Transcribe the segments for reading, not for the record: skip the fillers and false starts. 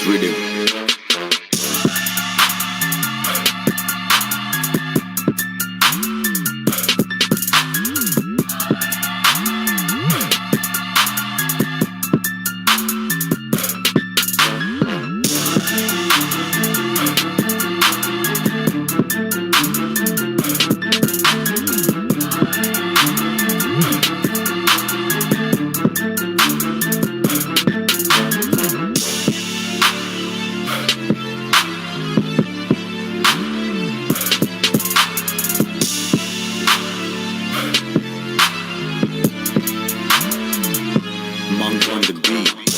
rhythm. Monk on the beat.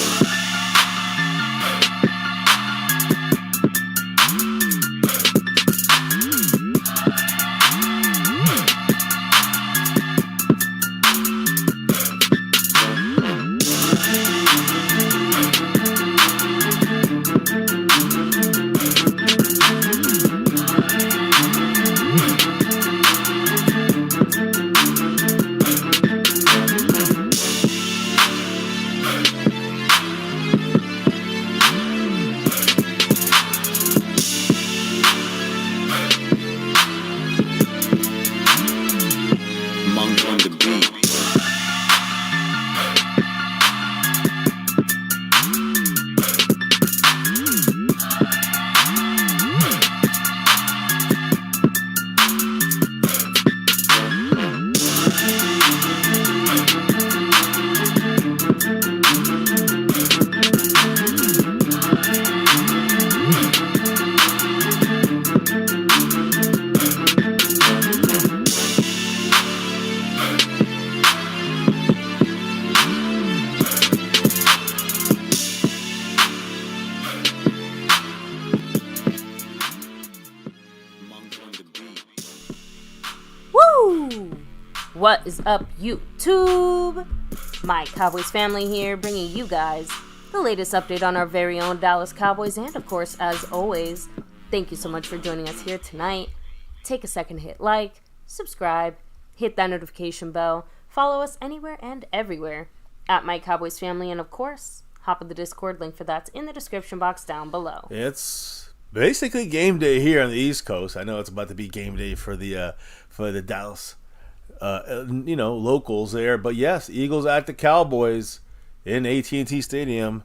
Monk on the beat. Woo! What is up, YouTube? My Cowboys family here, bringing you guys the latest update on our very own Dallas Cowboys. And of course, as always, thank you so much for joining us here tonight. Take a second to hit like, subscribe, hit that notification bell, follow us anywhere and everywhere at My Cowboys Family, and of course, hop on the Discord. Link for that's in the description box down below. It's basically game day here on the East Coast. I know it's about to be game day for the Dallas, locals there. But yes, Eagles at the Cowboys in AT&T Stadium,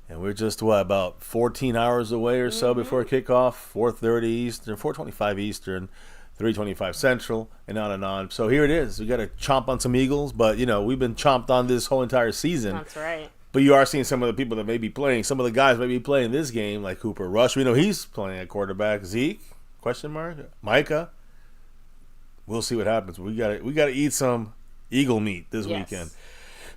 and we're just about 14 hours away or so before kickoff. 4:30 Eastern, 4:25 Eastern, 3:25 Central, and on and on. So here it is. We got to chomp on some Eagles, but we've been chomped on this whole entire season. That's right. But you are seeing some of the people that may be playing. Some of the guys may be playing this game, like Cooper Rush. We know he's playing at quarterback. Zeke? Question mark. Micah? We'll see what happens. We got to eat some Eagle meat this weekend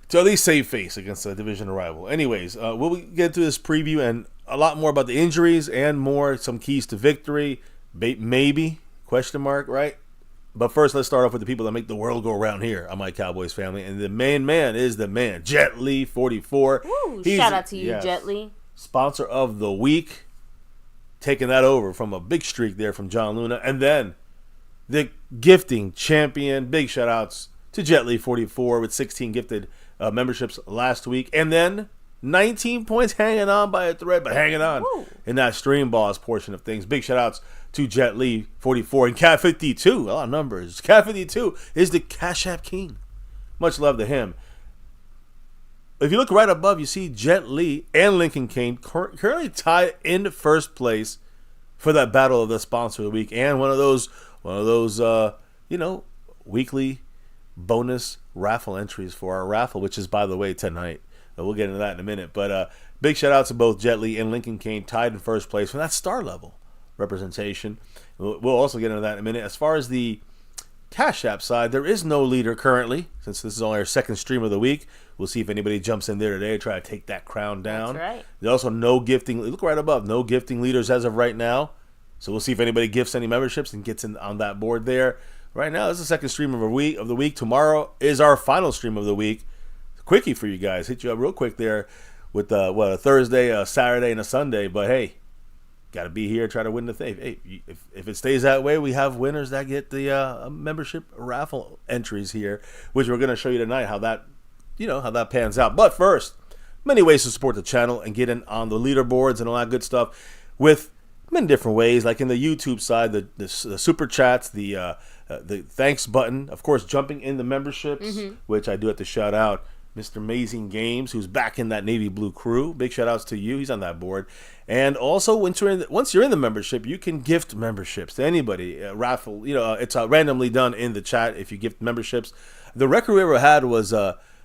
to at least save face against a division rival. Anyways, we'll get to this preview and a lot more about the injuries and more, some keys to victory. Maybe? Question mark, right? But first, let's start off with the people that make the world go around here on My Cowboys Family. And the main man is the man, Jet Li 44. Woo, shout out to you, Jet Li. Sponsor of the week. Taking that over from a big streak there from John Luna. And then the gifting champion. Big shout outs to Jet Li 44 with 16 gifted memberships last week. And then 19 points hanging on by a thread, but hanging on in that stream boss portion of things. Big shout outs to Jet Li 44 and Cat 52. A lot of numbers. Cat 52 is the Cash App King. Much love to him. If you look right above, you see Jet Li and Lincoln Kane currently tied in first place for that battle of the sponsor of the week, and one of those weekly bonus raffle entries for our raffle, which is, by the way, tonight. We'll get into that in a minute. But big shout out to both Jet Li and Lincoln Kane, tied in first place for that star level representation. We'll also get into that in a minute. As far as the Cash App side, there is no leader currently, since this is only our second stream of the week. We'll see if anybody jumps in there today to try to take that crown down. That's right. There's also no gifting. Look right above. No gifting leaders as of right now. So we'll see if anybody gifts any memberships and gets in on that board there. Right now, this is the second stream of the week. Tomorrow is our final stream of the week. Quickie for you guys. Hit you up real quick there with a Thursday, a Saturday, and a Sunday. But hey, got to be here, try to win the thing. Hey, if it stays that way, we have winners that get the membership raffle entries here, which we're going to show you tonight how that pans out. But first, many ways to support the channel and get in on the leaderboards and all that good stuff with many different ways, like in the YouTube side, the super chats, the thanks button, of course, jumping in the memberships, which I do have to shout out Mr. Amazing Games, who's back in that navy blue crew. Big shout outs to you. He's on that board. And also, once you're in the membership, you can gift memberships to anybody. Raffle, it's randomly done in the chat if you gift memberships. The record we ever had was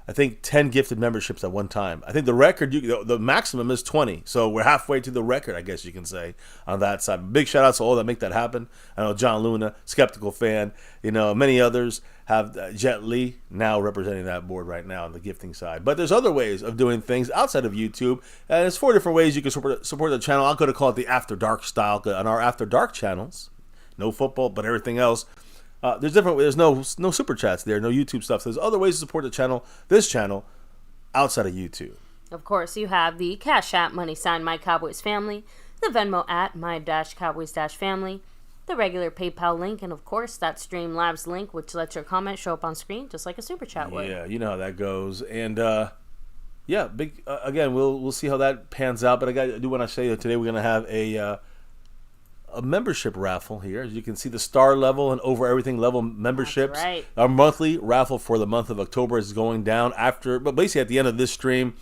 I think 10 gifted memberships at one time. I think the record, the maximum is 20. So we're halfway to the record, I guess you can say, on that side. Big shout outs to all that make that happen. I know John Luna, Skeptical Fan, many others have Jet Li now representing that board right now on the gifting side. But there's other ways of doing things outside of YouTube. And there's 4 different ways you can support the channel. I'm going to call it the After Dark style on our After Dark channels. No football, but everything else. There's no super chats there, no YouTube stuff. So there's other ways to support the channel, this channel, outside of YouTube. Of course, you have the Cash App money sign MyCowboysFamily, the Venmo at My-Cowboys-Family, the regular PayPal link, and of course that Streamlabs link, which lets your comment show up on screen just like a super chat would. Yeah, you know how that goes. And big again, we'll see how that pans out. But I do want to say that today we're gonna have a membership raffle here. As you can see, the star level and over everything level memberships. That's right. Our monthly raffle for the month of October is going down but basically at the end of this stream,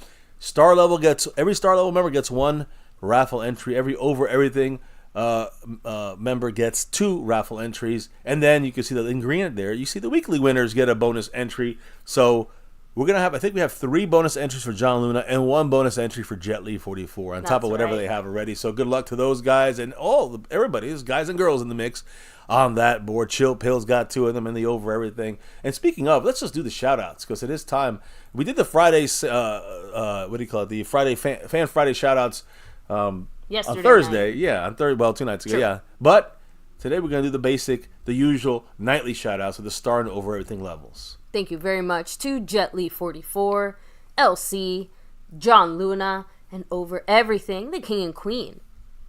every star level member gets 1 raffle entry. Every over everything member gets 2 raffle entries. And then you can see the ingredient there. You see the weekly winners get a bonus entry. So we're going to I think we have 3 bonus entries for John Luna and 1 bonus entry for Jet Li 44 on top of whatever they have already. So good luck to those guys and everybody, there's guys and girls in the mix on that board. Chill Pill's got 2 of them in the over everything. And speaking of, let's just do the shout outs because it is time. We did the Fridays, the Friday Fan Friday shout outs Yesterday on Thursday. night. Yeah, on Thursday, well, 2 nights ago, True. yeah. But today we're going to do the usual nightly shout outs with the star and over everything levels. Thank you very much to Jet Li 44, LC, John Luna, and over everything, the King and Queen,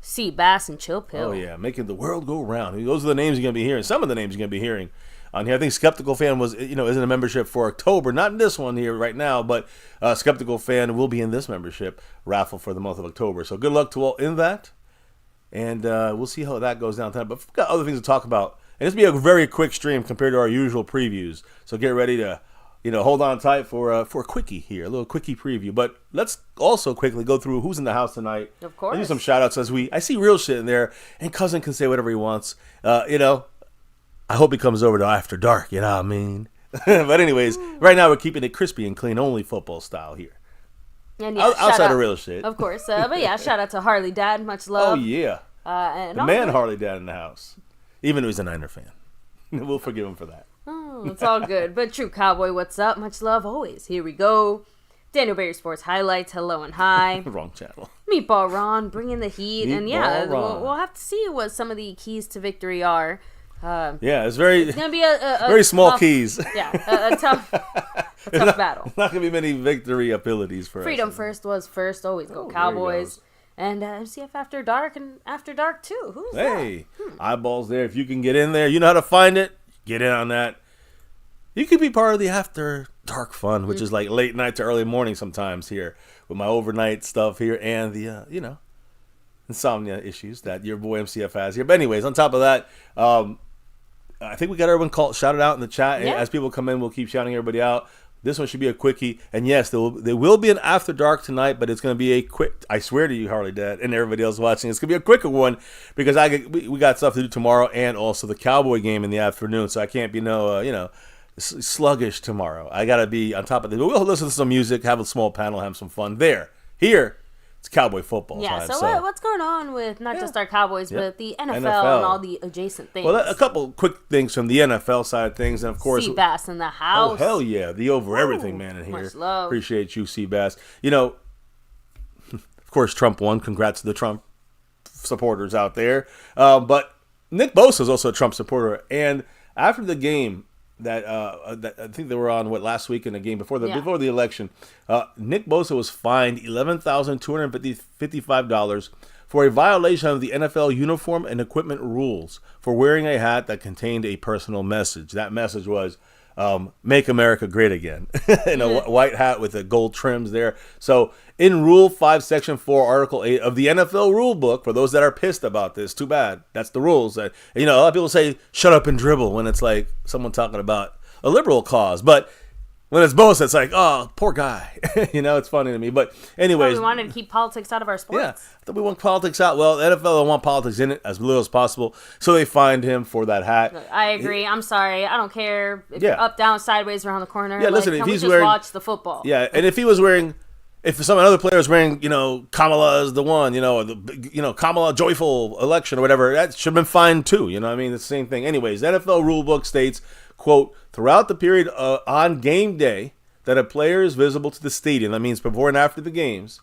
C Bass and Chill Pill. Oh yeah, making the world go round. Those are the names you're going to be hearing. Some of the names you're going to be hearing on here. I think Skeptical Fan is in a membership for October, not in this one here right now, but Skeptical Fan will be in this membership raffle for the month of October. So good luck to all in that, and we'll see how that goes down tonight. But we've got other things to talk about. And this will be a very quick stream compared to our usual previews. So get ready to, hold on tight for a quickie here, a little quickie preview. But let's also quickly go through who's in the house tonight. Of course. And do some shout outs I see real shit in there, and Cousin can say whatever he wants. I hope he comes over to After Dark, you know what I mean? But anyways, right now we're keeping it crispy and clean, only football style here. And yeah, outside of real shit. Of course. But yeah, shout out to Harley Dad. Much love. Oh, yeah. And the man Harley Dad in the house. Even though he's a Niner fan. We'll forgive him for that. Oh, it's all good. But True Cowboy, what's up? Much love always. Here we go. Daniel Berry Sports Highlights. Hello and hi. Wrong channel. Meatball Ron bringing the heat. And yeah, Ron. we'll have to see what some of the keys to victory are. It's gonna be a very small tough, keys. Yeah, a tough battle. Not gonna be many victory abilities for Freedom us. first was first. Always go Cowboys. And MCF After Dark and After Dark too. Who's that? Eyeballs there. If you can get in there, you know how to find it. Get in on that. You could be part of the After Dark fun, which is like late night to early morning sometimes here with my overnight stuff here and the insomnia issues that your boy MCF has here. But anyways, on top of that, I think we got everyone shouted out in the chat. Yeah. As people come in, we'll keep shouting everybody out. This one should be a quickie. And yes, there will be an After Dark tonight, but it's going to be a quick. I swear to you, Harley Dad, and everybody else watching, it's going to be a quicker one because we got stuff to do tomorrow and also the Cowboy game in the afternoon. So I can't be sluggish tomorrow. I got to be on top of this. We'll listen to some music, have a small panel, have some fun there. Here, it's Cowboy football time. So what's going on with not just our Cowboys, but the NFL and all the adjacent things? Well, a couple quick things from the NFL side of things, and of course, Seabass in the house. Oh hell yeah, the over everything man in here. Much love. Appreciate you, Seabass. Of course, Trump won. Congrats to the Trump supporters out there. But Nick Bosa is also a Trump supporter, and after the game. That I think they were on last week in the game before the election. Nick Bosa was fined $11,255 for a violation of the NFL uniform and equipment rules for wearing a hat that contained a personal message. That message was, Make America Great Again in a white hat with the gold trims there. So in Rule 5, Section 4, Article 8 of the NFL rule book, for those that are pissed about this, too bad. That's the rules. That, a lot of people say, shut up and dribble when it's like someone talking about a liberal cause. But when it's both, it's like, oh, poor guy. It's funny to me. But anyways. We wanted to keep politics out of our sports. Yeah, I thought we want politics out. Well, the NFL don't want politics in it as little as possible. So they fined him for that hat. I agree. I'm sorry. I don't care if you're up, down, sideways, around the corner. Yeah, listen, if he's he's just wearing, watch the football. Yeah, and if he was wearing, if some other player was wearing, Kamala is the one, or Kamala joyful election or whatever, that should have been fine too. You know what I mean? It's the same thing. Anyways, the NFL rulebook states, quote, throughout the period on game day that a player is visible to the stadium, that means before and after the games,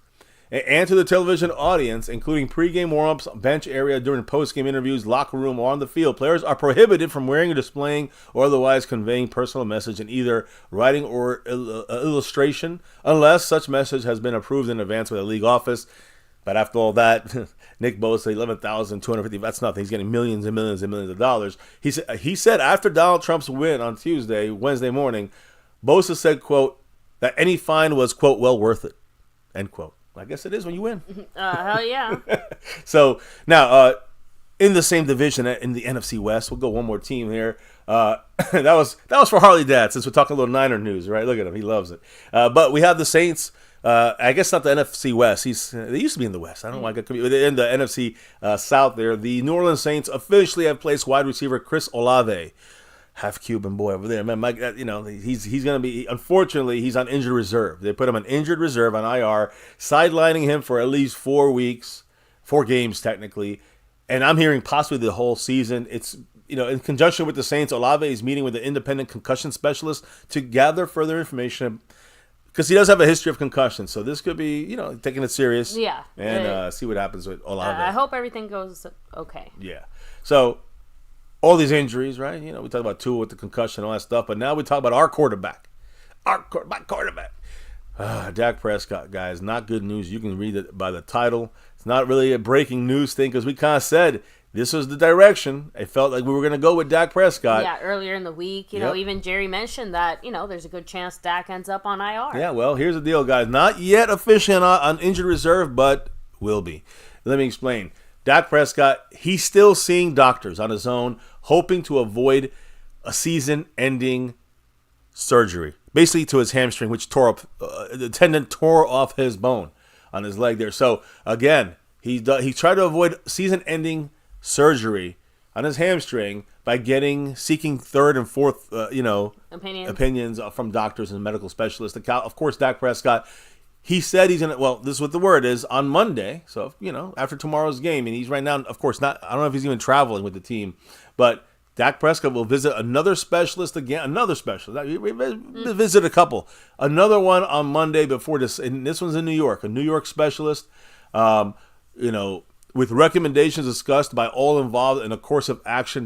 and to the television audience, including pregame warm-ups, bench area, during postgame interviews, locker room, or on the field, players are prohibited from wearing or displaying or otherwise conveying personal message in either writing or illustration, unless such message has been approved in advance by the league office. But after all that, Nick Bosa, $11,250, that's nothing. He's getting millions and millions and millions of dollars. He said after Donald Trump's win on Wednesday morning, Bosa said, quote, that any fine was, quote, well worth it, end quote. I guess it is when you win. Hell yeah. So now, in the same division in the NFC West, we'll go one more team here. That was for Harley Dad, since we're talking a little Niner news, right? Look at him, he loves it. But we have the Saints. I guess not the NFC West. They used to be in the West. I don't know why I could be in the NFC South there. The New Orleans Saints officially have placed wide receiver Chris Olave, half Cuban boy over there, man. Mike, he's going to be. Unfortunately, he's on injured reserve. They put him on injured reserve on IR, sidelining him for at least 4 weeks, 4 games technically. And I'm hearing possibly the whole season. It's in conjunction with the Saints, Olave is meeting with an independent concussion specialist to gather further information because he does have a history of concussion. So this could be taking it serious. Yeah, and see what happens with Olave. I hope everything goes okay. Yeah. So. All these injuries, right? We talk about Tua with the concussion and all that stuff, but now we talk about our quarterback. My quarterback. Dak Prescott, guys, not good news. You can read it by the title. It's not really a breaking news thing because we kind of said this was the direction. It felt like we were going to go with Dak Prescott. Yeah, earlier in the week, even Jerry mentioned that, there's a good chance Dak ends up on IR. Yeah, well, here's the deal, guys. Not yet officially on injured reserve, but will be. Let me explain. Dak Prescott, he's still seeing doctors on his own, hoping to avoid a season-ending surgery, basically to his hamstring, which tore up, the tendon tore off his bone on his leg there. So again, he tried to avoid season-ending surgery on his hamstring by seeking third and fourth, opinions from doctors and medical specialists. Of course, Dak Prescott. He said he's going to, well, this is what the word is, on Monday, so, after tomorrow's game, and he's right now, of course, I don't know if he's even traveling with the team, but Dak Prescott will visit another specialist again, we visit a couple, another one on Monday before this, and this one's in New York, a New York specialist, with recommendations discussed by all involved and a course of action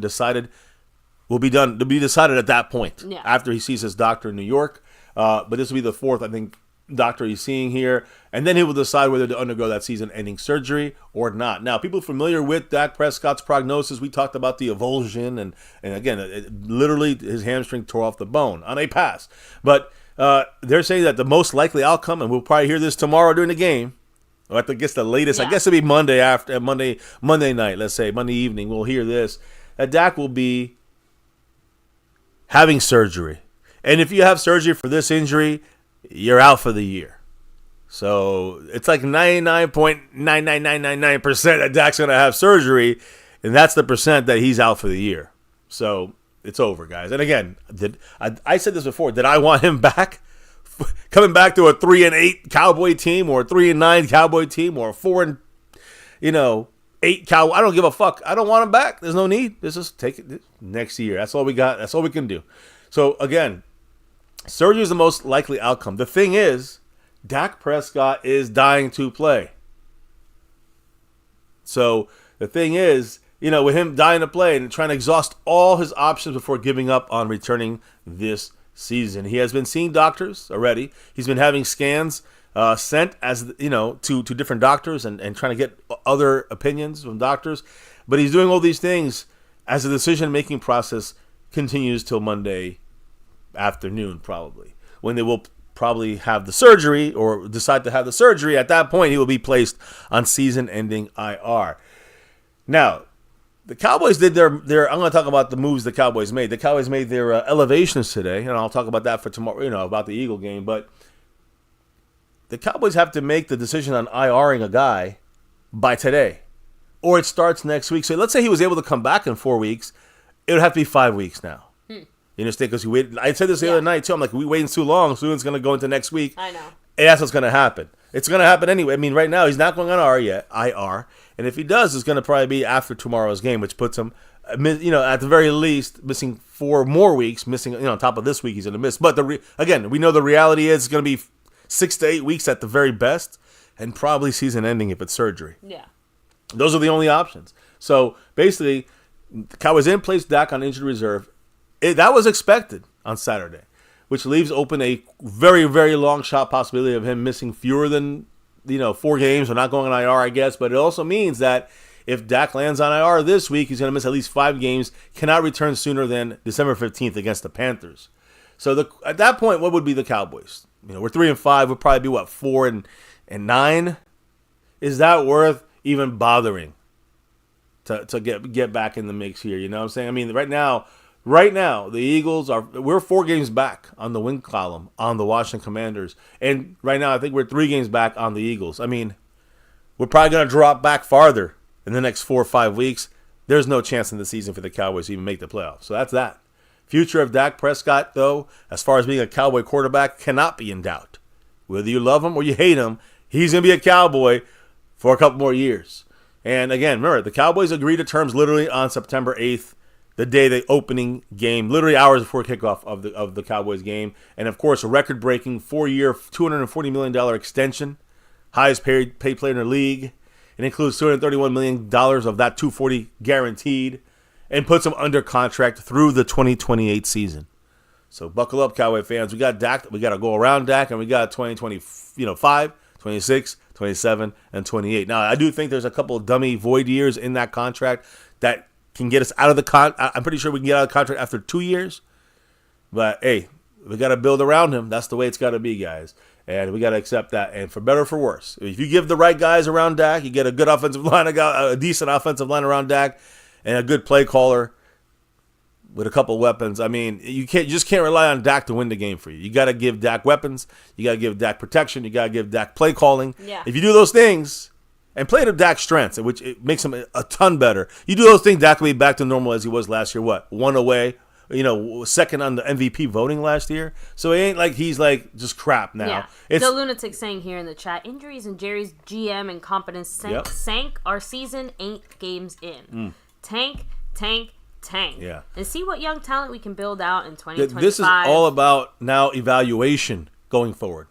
will be decided at that point, after he sees his doctor in New York, but this will be the fourth, I think, doctor he's seeing here, and then he will decide whether to undergo that season-ending surgery or not. Now, people familiar with Dak Prescott's prognosis, we talked about the avulsion, and again, literally his hamstring tore off the bone on a pass. But they're saying that the most likely outcome, and we'll probably hear this tomorrow during the game, or I guess the latest, I guess it'll be Monday after Monday night, let's say Monday evening, we'll hear this, that Dak will be having surgery. And if you have surgery for this injury, you're out for the year. So it's like 99.99999% that Dak's going to have surgery, and that's the percent that he's out for the year. So it's over, guys. And again, I said this before, did I want him back? Coming back to a 3-8 Cowboy team, or a 3-9 Cowboy team, or a 4-8 Cowboy. I don't give a fuck. I don't want him back. There's no need. Let's just take it next year. That's all we got. That's all we can do. So again, surgery is the most likely outcome. The thing is, Dak Prescott is dying to play. So the thing is, with him dying to play and trying to exhaust all his options before giving up on returning this season. He has been seeing doctors already. He's been having scans sent to different doctors and trying to get other opinions from doctors. But he's doing all these things as the decision-making process continues till Monday afternoon, probably, when they will probably have the surgery or decide to have the surgery. At that point, he will be placed on season-ending IR. Now, the Cowboys did their I'm going to talk about the moves the Cowboys made. The Cowboys made their elevations today, and I'll talk about that for tomorrow, about the Eagle game. But the Cowboys have to make the decision on IRing a guy by today, or it starts next week. So let's say he was able to come back in 4 weeks. It would have to be 5 weeks now. You understand? Because I said this the other night, too. I'm like, we waiting too long. Soon it's going to go into next week. I know. And that's what's going to happen. It's going to happen anyway. I mean, right now, he's not going on IR. And if he does, it's going to probably be after tomorrow's game, which puts him, at the very least, missing 4 more weeks. Missing, on top of this week, he's going to miss. But, again, we know the reality is it's going to be 6 to 8 weeks at the very best. And probably season ending if it's surgery. Yeah. Those are the only options. So, basically, the Cowboys didn't place Dak on injured reserve. That was expected on Saturday, which leaves open a very, very long shot possibility of him missing fewer than 4 games or not going on IR, I guess. But it also means that if Dak lands on IR this week, he's going to miss at least 5 games, cannot return sooner than December 15th against the Panthers. So at that point, what would be the Cowboys? We're 3-5. We'll probably be 4-9. Is that worth even bothering to get back in the mix here? You know what I'm saying? I mean, right now, the Eagles we're 4 games back on the win column on the Washington Commanders. And right now, I think we're 3 games back on the Eagles. I mean, we're probably going to drop back farther in the next 4 or 5 weeks. There's no chance in the season for the Cowboys to even make the playoffs. So that's that. Future of Dak Prescott, though, as far as being a Cowboy quarterback, cannot be in doubt. Whether you love him or you hate him, he's going to be a Cowboy for a couple more years. And again, remember, the Cowboys agreed to terms literally on September 8th. The day the opening game, literally hours before kickoff of the Cowboys game. And, of course, a record-breaking 4-year, $240 million extension, highest paid player in the league. It includes $231 million of that $240 guaranteed and puts him under contract through the 2028 season. So buckle up, Cowboy fans. We got Dak. We got to go around Dak, and we got 2025, 26, 27, and 28. Now, I do think there's a couple of dummy void years in that contract that can get us out of the I'm pretty sure we can get out of the contract after 2 years. But, hey, we got to build around him. That's the way it's got to be, guys. And we got to accept that. And for better or for worse, if you give the right guys around Dak, you get a good offensive line, a decent offensive line around Dak, and a good play caller with a couple weapons. I mean, you just can't rely on Dak to win the game for you. You got to give Dak weapons. You got to give Dak protection. You got to give Dak play calling. Yeah. If you do those things and play to Dak's strengths, which it makes him a ton better. You do those things, Dak will be back to normal as he was last year. What? 1 away, second on the MVP voting last year. So it ain't like he's just crap now. Yeah. The lunatic saying here in the chat, injuries and Jerry's GM incompetence sank our season 8 games in. Tank. Yeah. And see what young talent we can build out in 2025. This is all about now evaluation going forward.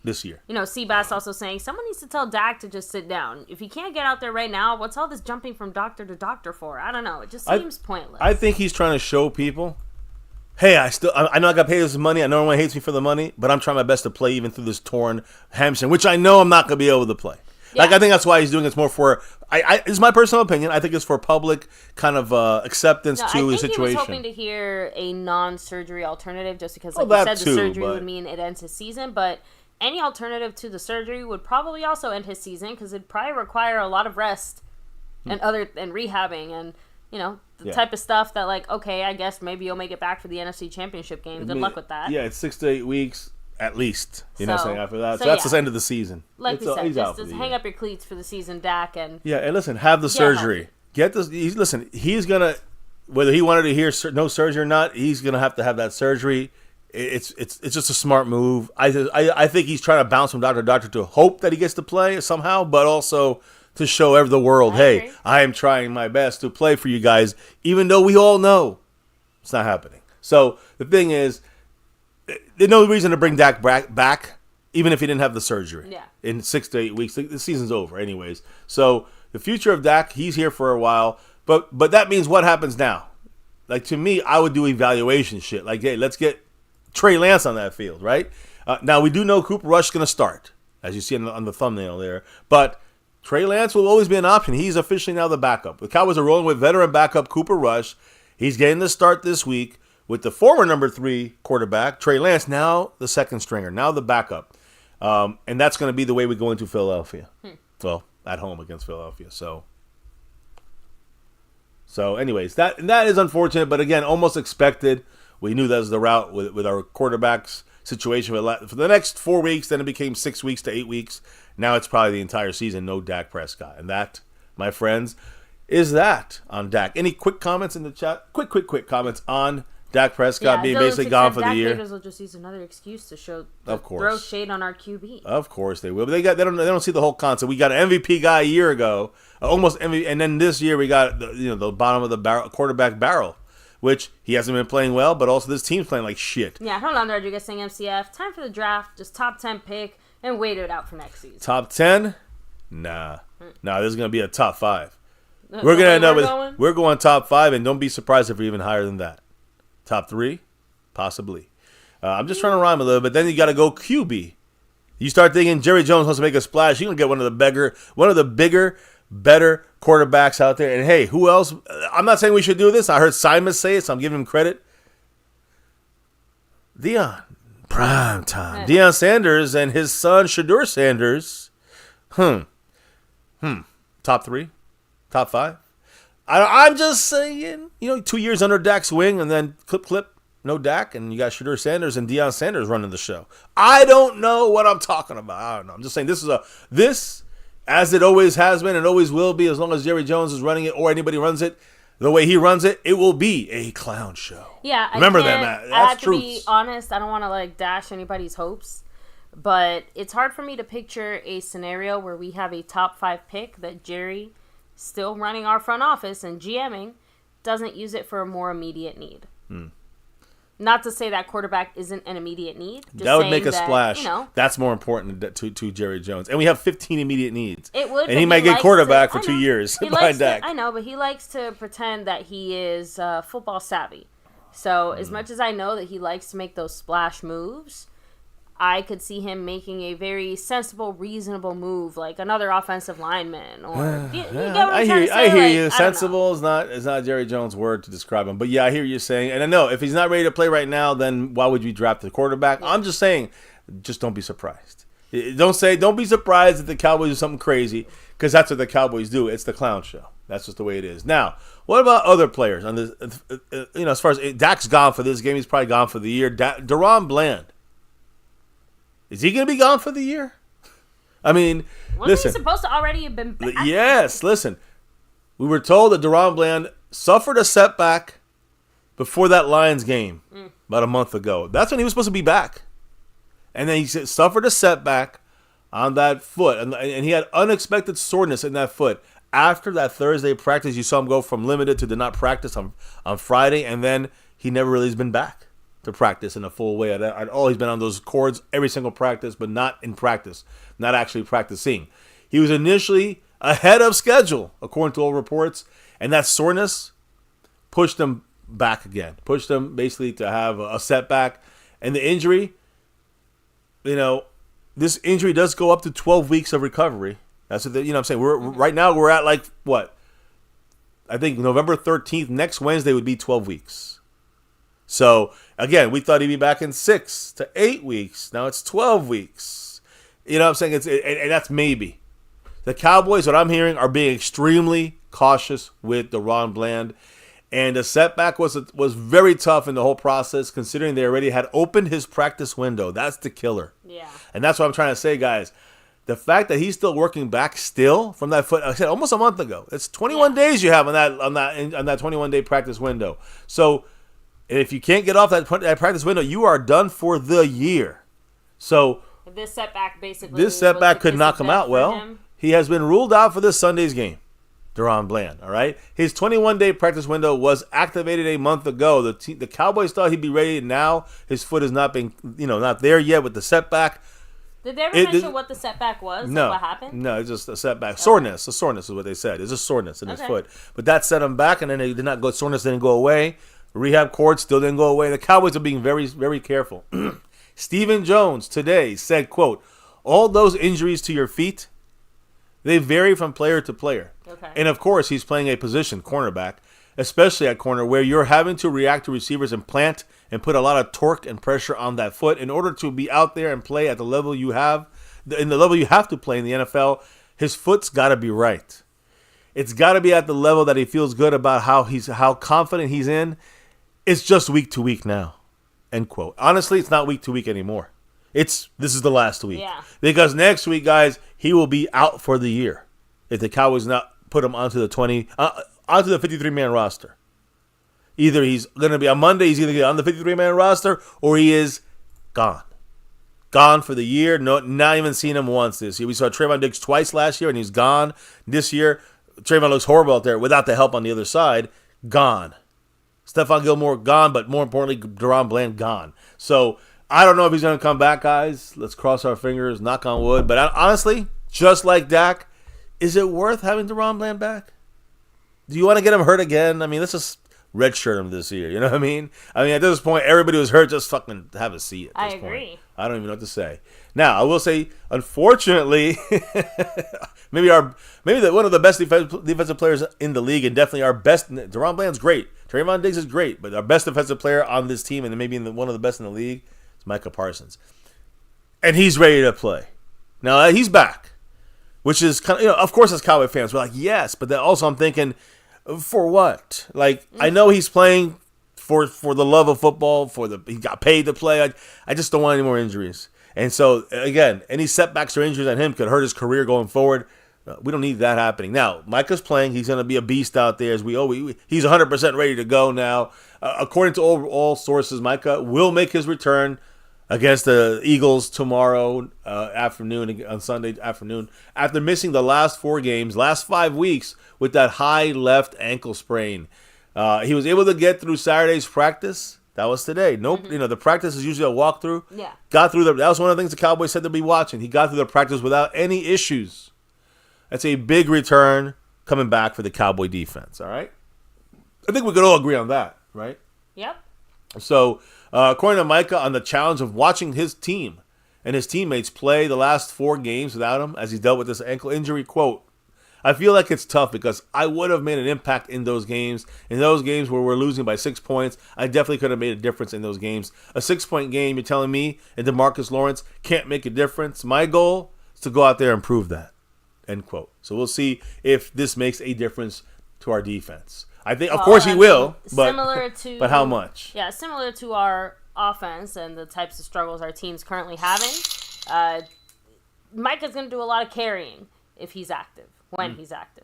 This year. Seabass also saying, someone needs to tell Dak to just sit down. If he can't get out there right now, what's all this jumping from doctor to doctor for? I don't know. It just seems pointless. I think he's trying to show people, hey, I know I got paid this money. I know everyone hates me for the money, but I'm trying my best to play even through this torn hamstring, which I know I'm not going to be able to play. Yeah. I think that's why he's doing it more for, it's my personal opinion. I think it's for public kind of acceptance to the situation. I think he was hoping to hear a non-surgery alternative just because, like you said, the surgery would mean it ends his season, but any alternative to the surgery would probably also end his season because it'd probably require a lot of rest and rehabbing and the type of stuff that okay, I guess maybe you'll make it back for the NFC Championship game. Good luck with that. Yeah, it's 6 to 8 weeks at least. After that, so that's the end of the season. Like we said, just hang up your cleats for the season, Dak, and and listen, have the surgery. Get this. Listen, he's gonna whether he wanted to hear no surgery or not, he's gonna have to have that surgery. It's just a smart move. I think he's trying to bounce from doctor to doctor to hope that he gets to play somehow, but also to show the world, hey, I am trying my best to play for you guys, even though we all know it's not happening. So the thing is, there's no reason to bring Dak back, even if he didn't have the surgery. Yeah. In 6 to 8 weeks, the season's over anyways. So the future of Dak, he's here for a while, but that means what happens now? To me, I would do evaluation shit. Hey, let's get Trey Lance on that field, right? Now, we do know Cooper Rush is going to start, as you see on the thumbnail there. But Trey Lance will always be an option. He's officially now the backup. The Cowboys are rolling with veteran backup Cooper Rush. He's getting the start this week. with the former number 3 quarterback, Trey Lance, now the second stringer, now the backup. And that's going to be the way we go into Philadelphia. Well, at home against Philadelphia. So anyways, that is unfortunate, but again, almost expected. We knew that was the route with our quarterbacks situation for the next 4 weeks. Then it became 6 weeks to 8 weeks. Now it's probably the entire season, no Dak Prescott. And that, my friends, is that on Dak. Any quick comments in the chat? Quick comments on Dak Prescott being basically gone for the year. Haters will just use another excuse to throw shade on our QB. Of course they will. But they don't see the whole concept. We got an MVP guy a year ago, almost MVP, and then this year we got the bottom of the barrel quarterback barrel, which he hasn't been playing well, but also this team's playing like shit. Yeah, Rolando Rodriguez saying MCF. Time for the draft, just top 10 pick, and wait it out for next season. Top 10? Nah. This is gonna be a top 5. We're gonna end up with we're going top 5, and don't be surprised if we're even higher than that. Top 3? Possibly. I'm just trying to rhyme a little bit. Then you got to go QB. You start thinking Jerry Jones wants to make a splash. You're going to get one of the bigger, better quarterbacks out there. And hey, who else? I'm not saying we should do this. I heard Simon say it, so I'm giving him credit. Prime time. Deion Sanders and his son, Shedeur Sanders. Top 3? Top 5? I'm just saying, 2 years under Dak's wing, and then clip, no Dak, and you got Shedeur Sanders and Deion Sanders running the show. I don't know what I'm talking about. I don't know. I'm just saying this, as it always has been and always will be, as long as Jerry Jones is running it or anybody runs it, the way he runs it, it will be a clown show. Yeah, remember that, Matt. That's I have truth. To be honest. I don't want to dash anybody's hopes, but it's hard for me to picture a scenario where we have a top 5 pick that Jerry, still running our front office and GMing, doesn't use it for a more immediate need. Not to say that quarterback isn't an immediate need. Just that would make a that, splash. That's more important to Jerry Jones. And we have 15 immediate needs. It would. And he might get quarterback for 2 years behind Dak. I know, but he likes to pretend that he is football savvy. So as much as I know that he likes to make those splash moves, I could see him making a very sensible, reasonable move, like another offensive lineman. Or you get what I'm trying to say? I hear you. Sensible is not Jerry Jones' word to describe him. But yeah, I hear you saying. And I know if he's not ready to play right now, then why would you draft the quarterback? Yeah. I'm just saying, just don't be surprised. Don't be surprised if the Cowboys do something crazy, because that's what the Cowboys do. It's the clown show. That's just the way it is. Now, what about other players? On this, as far as Dak's gone for this game, he's probably gone for the year. Deron Bland. Is he going to be gone for the year? I mean, Wasn't he supposed to already have been back? Yes, listen. We were told that Deron Bland suffered a setback before that Lions game about a month ago. That's when he was supposed to be back. And then he suffered a setback on that foot. And he had unexpected soreness in that foot. After that Thursday practice, you saw him go from limited to did not practice on Friday. And then he never really has been back to practice in a full way at all. He's been on those cords every single practice, but not in practice, not actually practicing. He was initially ahead of schedule, according to all reports, and that soreness pushed him back again, pushed him basically to have a setback. And the injury, this injury does go up to 12 weeks of recovery. That's what I'm saying. Right now we're at I think November 13th, next Wednesday would be 12 weeks. So, again, we thought he'd be back in 6 to 8 weeks. Now it's 12 weeks. You know what I'm saying? And that's maybe. The Cowboys, what I'm hearing, are being extremely cautious with Deron Bland. And the setback was very tough in the whole process, considering they already had opened his practice window. That's the killer. Yeah. And that's what I'm trying to say, guys. The fact that he's still working back from that foot, I said almost a month ago. It's 21 days you have on that 21-day practice window. So, and if you can't get off that practice window, you are done for the year. So this setback could knock him out. Well, he has been ruled out for this Sunday's game, Deron Bland. All right, his 21-day practice window was activated a month ago. The Cowboys thought he'd be ready. Now his foot has not been, not there yet with the setback. Did they ever mention what the setback was? No. What happened? No, it's just a setback. Soreness. A soreness is what they said. It's a soreness in his foot. But that set him back, and then it did not go. Soreness didn't go away. Rehab cord still didn't go away. The Cowboys are being very, very careful. Stephen Jones today said, quote, all those injuries to your feet, They vary from player to player. Okay. And, of course, he's playing a position, cornerback, especially at corner, where you're having to react to receivers and plant and put a lot of torque and pressure on that foot in order to be out there and play at the level you have. In the level you have to play in the NFL, his foot's got to be right. It's got to be at the level that he feels good about how confident he's in. It's just week to week now. End quote. Honestly, it's not week to week anymore. This is the last week. Yeah. Because next week, guys, he will be out for the year if the Cowboys not put him onto the 53-man roster. Either he's going to be on Monday, he's going to get on the 53-man roster, or he is gone. Gone for the year. No, not even seen him once this year. We saw Trayvon Diggs twice last year, and he's gone. This year, Trayvon looks horrible out there without the help on the other side. Gone. Stephon Gilmore gone, but more importantly, Deron Bland gone. So I don't know if he's going to come back, guys. Let's cross our fingers, knock on wood. But honestly, just like Dak, is it worth having Deron Bland back? Do you want to get him hurt again? I mean, let's just redshirt him this year. You know what I mean? At this point, everybody who's hurt, just fucking have a seat at this point. I agree. I don't even know what to say. Now, I will say, unfortunately, maybe one of the best defensive players in the league, and definitely our best. Deron Bland's great. Trayvon Diggs is great, but our best defensive player on this team, and maybe one of the best in the league, is Micah Parsons, and he's ready to play. Now he's back, which is kind of, of course, as Cowboy fans, we're like, yes, but then also I'm thinking, for what? Like, I know he's playing for the love of football, he got paid to play. I just don't want any more injuries. And so, again, any setbacks or injuries on him could hurt his career going forward. We don't need that happening. Now, Micah's playing. He's going to be a beast out there. He's 100% ready to go now. According to all sources, Micah will make his return against the Eagles tomorrow afternoon, on Sunday afternoon, after missing the last 5 weeks with that high left ankle sprain. He was able to get through Saturday's practice. That was today. Nope. Mm-hmm. The practice is usually a walkthrough. Yeah. Got through that was one of the things the Cowboys said they'll be watching. He got through the practice without any issues. That's a big return coming back for the Cowboy defense. All right. I think we could all agree on that, right? Yep. So, according to Micah, on the challenge of watching his team and his teammates play the last 4 games without him as he dealt with this ankle injury, quote, I feel like it's tough because I would have made an impact in those games. In those games where we're losing by 6 points, I definitely could have made a difference in those games. A 6-point game, you're telling me, and DeMarcus Lawrence can't make a difference? My goal is to go out there and prove that, end quote. So we'll see if this makes a difference to our defense. I think, of course, he will, but how much? Yeah, similar to our offense and the types of struggles our team's currently having, Micah's going to do a lot of carrying if he's active. When he's active.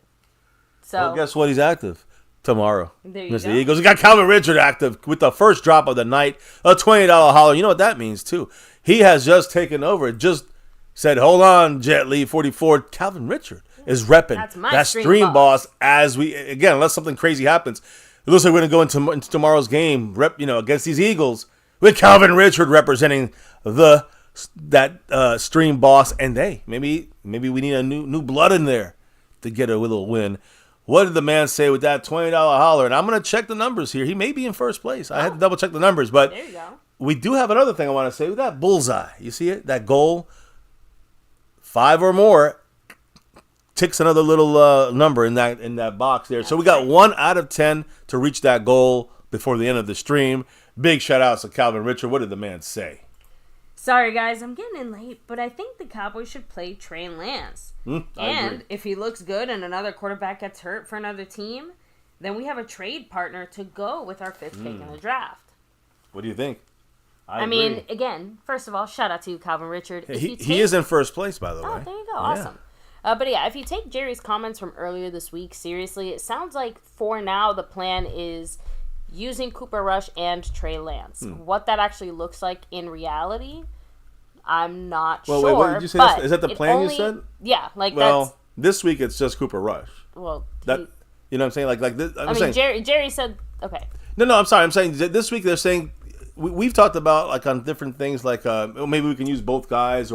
So, well, guess what? He's active tomorrow. There you go. The Eagles. We got Calvin Richard active with the first drop of the night, a $20 holler. You know what that means, too. He has just taken over. It just said, hold on, Jet Li 44. Calvin Richard is repping that stream boss as unless something crazy happens. It looks like we're going to go into tomorrow's game, against these Eagles with Calvin Richard representing that stream boss. And maybe we need a new blood in there to get a little win. What did the man say with that $20 holler? And I'm going to check the numbers here. He may be in first place. I had to double check the numbers, but there you go. We do have another thing I want to say with that bullseye. You see it? That goal, 5 or more, ticks another little number in that box there. So we got 1 out of 10 to reach that goal before the end of the stream. Big shout outs to Calvin Richard. What did the man say? Sorry, guys, I'm getting in late, but I think the Cowboys should play Trey Lance. I agree. If he looks good and another quarterback gets hurt for another team, then we have a trade partner to go with our 5th pick in the draft. What do you think? I mean, again, first of all, shout out to Calvin Richard. He is in first place, by the way. Oh, there you go. Awesome. But yeah, if you take Jerry's comments from earlier this week seriously, it sounds like for now the plan is using Cooper Rush and Trey Lance. What that actually looks like in reality, I'm not sure. Wait, what did you say? Is that the plan you said? Yeah, that's... this week it's just Cooper Rush. Well, you know what I'm saying? Like this. Jerry said, okay. No, I'm sorry. I'm saying this week they're saying, we've talked about like on different things like maybe we can use both guys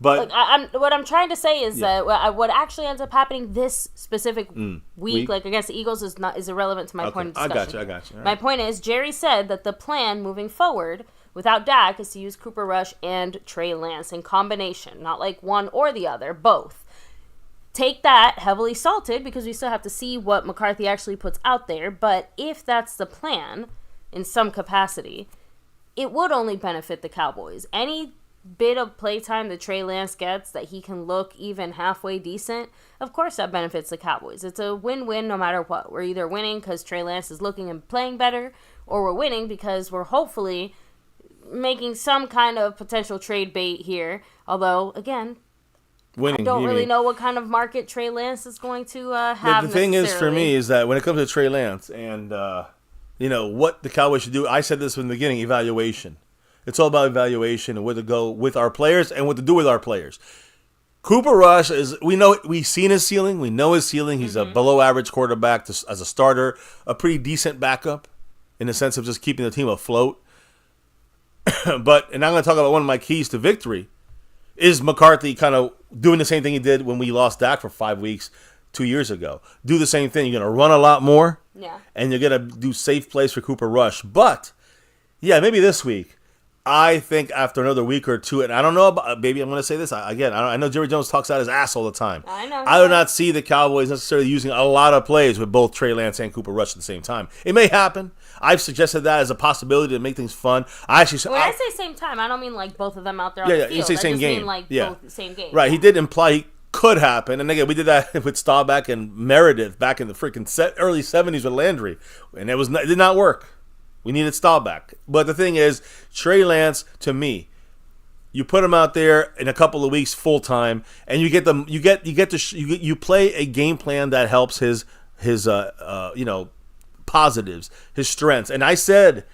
but what I'm trying to say is that what actually ends up happening this specific week, like against the Eagles, is irrelevant to my point of discussion. I got you. Right. My point is, Jerry said that the plan moving forward without Dak is to use Cooper Rush and Trey Lance in combination, not like one or the other, both. take that heavily salted because we still have to see what McCarthy actually puts out there. But if that's the plan in some capacity, it would only benefit the Cowboys. Any bit of playtime that Trey Lance gets that he can look even halfway decent, of course that benefits the Cowboys. It's a win-win no matter what. We're either winning because Trey Lance is looking and playing better, or we're winning because we're hopefully making some kind of potential trade bait here. Although, again, Winning, I don't really know what kind of market Trey Lance is going to have. The thing is, for me, is that when it comes to Trey Lance and, what the Cowboys should do, I said this from the beginning, evaluation. It's all about evaluation and where to go with our players and what to do with our players. Cooper Rush we've seen his ceiling. We know his ceiling. He's a below average quarterback as a starter, a pretty decent backup in the sense of just keeping the team afloat. And I'm going to talk about one of my keys to victory is McCarthy kind of doing the same thing he did when we lost Dak for 5 weeks 2 years ago. Do the same thing. You're going to run a lot more. Yeah. And you're going to do safe plays for Cooper Rush. But, yeah, maybe this week. I think after another week or two, and I don't know about, maybe I'm going to say this again. I know Jerry Jones talks out his ass all the time. I know. I do not see the Cowboys necessarily using a lot of plays with both Trey Lance and Cooper Rush at the same time. It may happen. I've suggested that as a possibility to make things fun. When I say same time, I don't mean like both of them out there on the field. You say same game. I just mean both the same game. Right. He did imply he could happen. And again, we did that with Staubach and Meredith back in the freaking early 70s with Landry. And it did not work. We needed Staubach. But the thing is, Trey Lance, to me, you put him out there in a couple of weeks full time, and you play a game plan that helps his positives, his strengths. And I said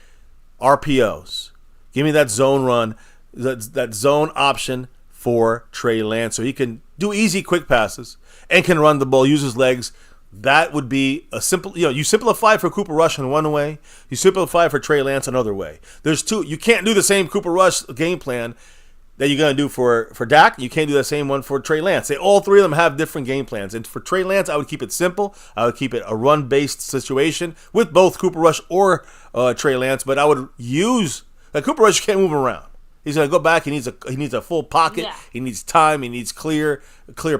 RPOs. Give me that zone run, that zone option for Trey Lance so he can do easy quick passes and can run the ball, use his legs. That would be a simple, you simplify for Cooper Rush in one way, you simplify for Trey Lance another way. There's two. You can't do the same Cooper Rush game plan that you're going to do for Dak. You can't do the same one for Trey Lance. All three of them have different game plans. And for Trey Lance, I would keep it simple. I would keep it a run-based situation with both Cooper Rush or Trey Lance. But I would use, Cooper Rush can't move around. He's going to go back. He needs a full pocket. Yeah. He needs time. He needs clear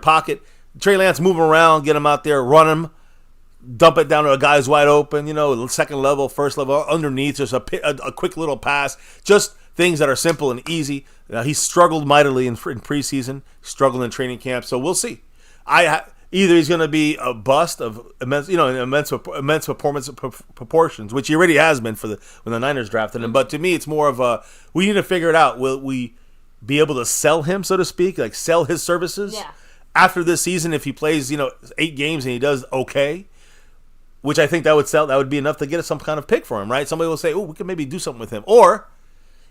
pocket. Trey Lance, move him around, get him out there, run him, dump it down to a guy's wide open, second level, first level, underneath, just a quick little pass. Just things that are simple and easy. He struggled mightily in preseason, struggled in training camp, so we'll see. Either he's going to be a bust of immense performance proportions, which he already has been when the Niners drafted him. But to me, it's more of we need to figure it out. Will we be able to sell him, so to speak, like sell his services? Yeah. After this season, if he plays, 8 games and he does okay, which I think that would be enough to get us some kind of pick for him, right? Somebody will say, "Oh, we can maybe do something with him." Or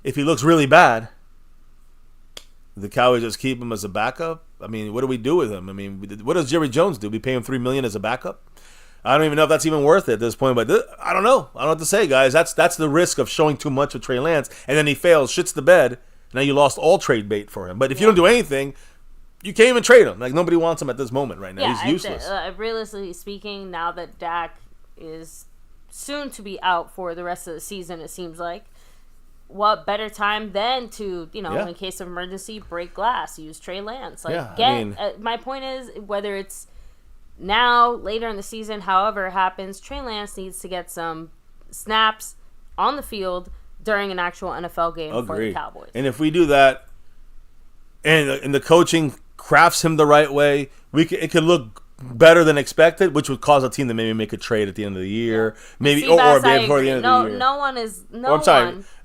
if he looks really bad, the Cowboys just keep him as a backup. I mean, what do we do with him? I mean, what does Jerry Jones do? We pay him $3 million as a backup? I don't even know if that's even worth it at this point. But I don't know. I don't know what to say, guys. That's the risk of showing too much with Trey Lance, and then he fails, shits the bed. Now you lost all trade bait for him. But if you don't do anything, you can't even trade him. Nobody wants him at this moment right now. He's useless. Realistically speaking, now that Dak is soon to be out for the rest of the season, it seems like, what better time than to, in case of emergency, break glass, use Trey Lance. My point is, whether it's now, later in the season, however it happens, Trey Lance needs to get some snaps on the field during an actual NFL game for the Cowboys. And if we do that, and the coaching crafts him the right way, it could look better than expected, which would cause a team to maybe make a trade at the end of the year, maybe or before the end of the year.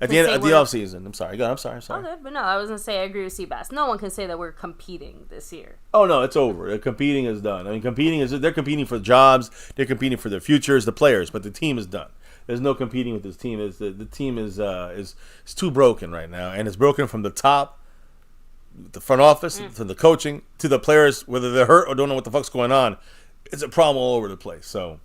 At the offseason. I'm sorry. I'm sorry. Okay, but no, I was gonna say I agree with Seabass. No one can say that we're competing this year. Oh no, it's over. Competing is done. I mean, they're competing for jobs, they're competing for their futures, the players, but the team is done. There's no competing with this team. The team is too broken right now, and it's broken from the top. The front office, to the coaching, to the players, whether they're hurt or don't know what the fuck's going on. It's a problem all over the place. So,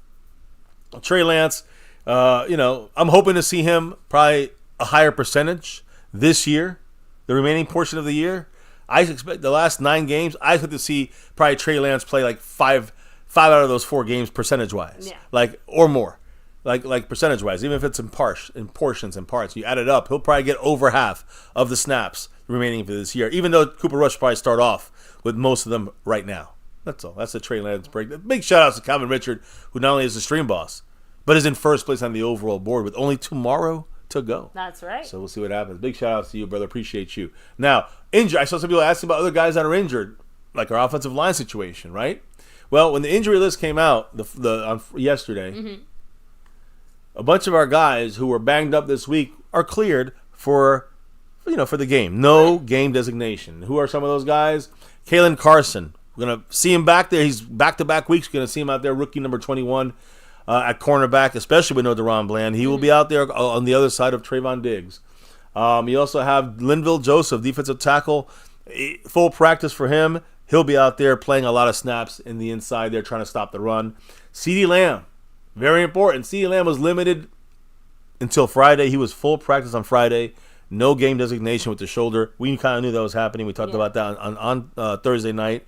Trey Lance, I'm hoping to see him probably a higher percentage this year, the remaining portion of the year. I expect the last 9 games, I expect to see probably Trey Lance play like five out of those 4 games percentage-wise, or more. Like percentage-wise, even if it's in portions and parts, you add it up, he'll probably get over half of the snaps remaining for this year, even though Cooper Rush probably start off with most of them right now. That's all. That's the Trey Lance break. Big shout-outs to Calvin Richard, who not only is the stream boss, but is in first place on the overall board with only tomorrow to go. That's right. So we'll see what happens. Big shout-outs to you, brother. Appreciate you. Now, injury. I saw some people asking about other guys that are injured, like our offensive line situation, right? Well, when the injury list came out on yesterday, a bunch of our guys who were banged up this week are cleared for the game. No game designation. Who are some of those guys? Kalen Carson. We're going to see him back there. He's back-to-back weeks. We're going to see him out there, rookie number 21 at cornerback, especially with no Deron Bland. He will be out there on the other side of Trayvon Diggs. You also have Linville Joseph, defensive tackle. Full practice for him. He'll be out there playing a lot of snaps in the inside there trying to stop the run. CeeDee Lamb, very important. CeeDee Lamb was limited until Friday. He was full practice on Friday. No game designation with the shoulder. We kind of knew that was happening. We talked about that on Thursday night.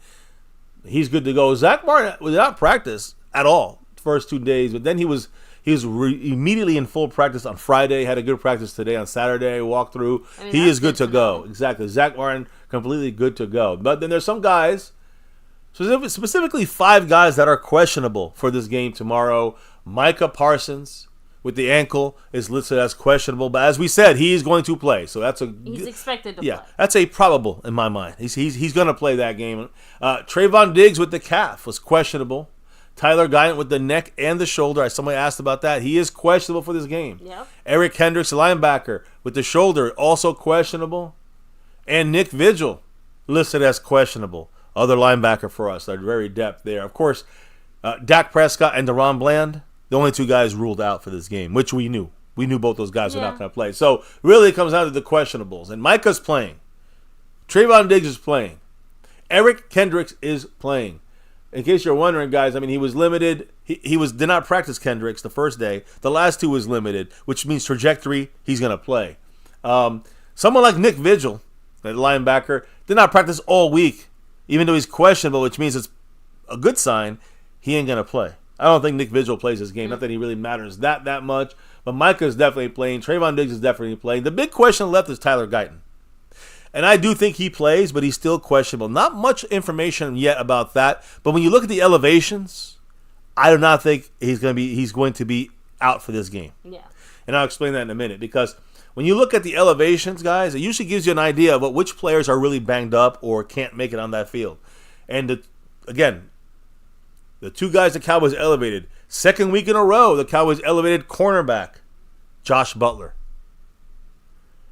He's good to go. Zach Martin was not practice at all the first 2 days, but then he was immediately in full practice on Friday. Had a good practice today on Saturday. Walked through. He is good to go. Exactly. Zach Martin completely good to go. But then there's some guys, specifically 5 guys that are questionable for this game tomorrow. Micah Parsons with the ankle is listed as questionable, but as we said, he is going to play. So he's expected to play. That's a probable in my mind. He's going to play that game. Trayvon Diggs with the calf was questionable. Tyler Guyton with the neck and the shoulder. Somebody asked about that. He is questionable for this game. Yep. Eric Kendricks, linebacker, with the shoulder, also questionable. And Nick Vigil listed as questionable. Other linebacker for us. They're very depth there. Of course, Dak Prescott and Deron Bland, the only 2 guys ruled out for this game, which we knew. We knew both those guys were not going to play. So really it comes down to the questionables. And Micah's playing. Trayvon Diggs is playing. Eric Kendricks is playing. In case you're wondering, guys, he was limited. He did not practice Kendricks the first day. The last 2 was limited, which means trajectory, he's going to play. Someone like Nick Vigil, the linebacker, did not practice all week, even though he's questionable, which means it's a good sign. He ain't going to play. I don't think Nick Vigil plays this game. Not that he really matters that much. But Micah is definitely playing. Trayvon Diggs is definitely playing. The big question left is Tyler Guyton. And I do think he plays, but he's still questionable. Not much information yet about that. But when you look at the elevations, I do not think he's going to be out for this game. Yeah. And I'll explain that in a minute. Because when you look at the elevations, guys, it usually gives you an idea of which players are really banged up or can't make it on that field. And again, the 2 guys the Cowboys elevated. Second week in a row, the Cowboys elevated cornerback, Josh Butler.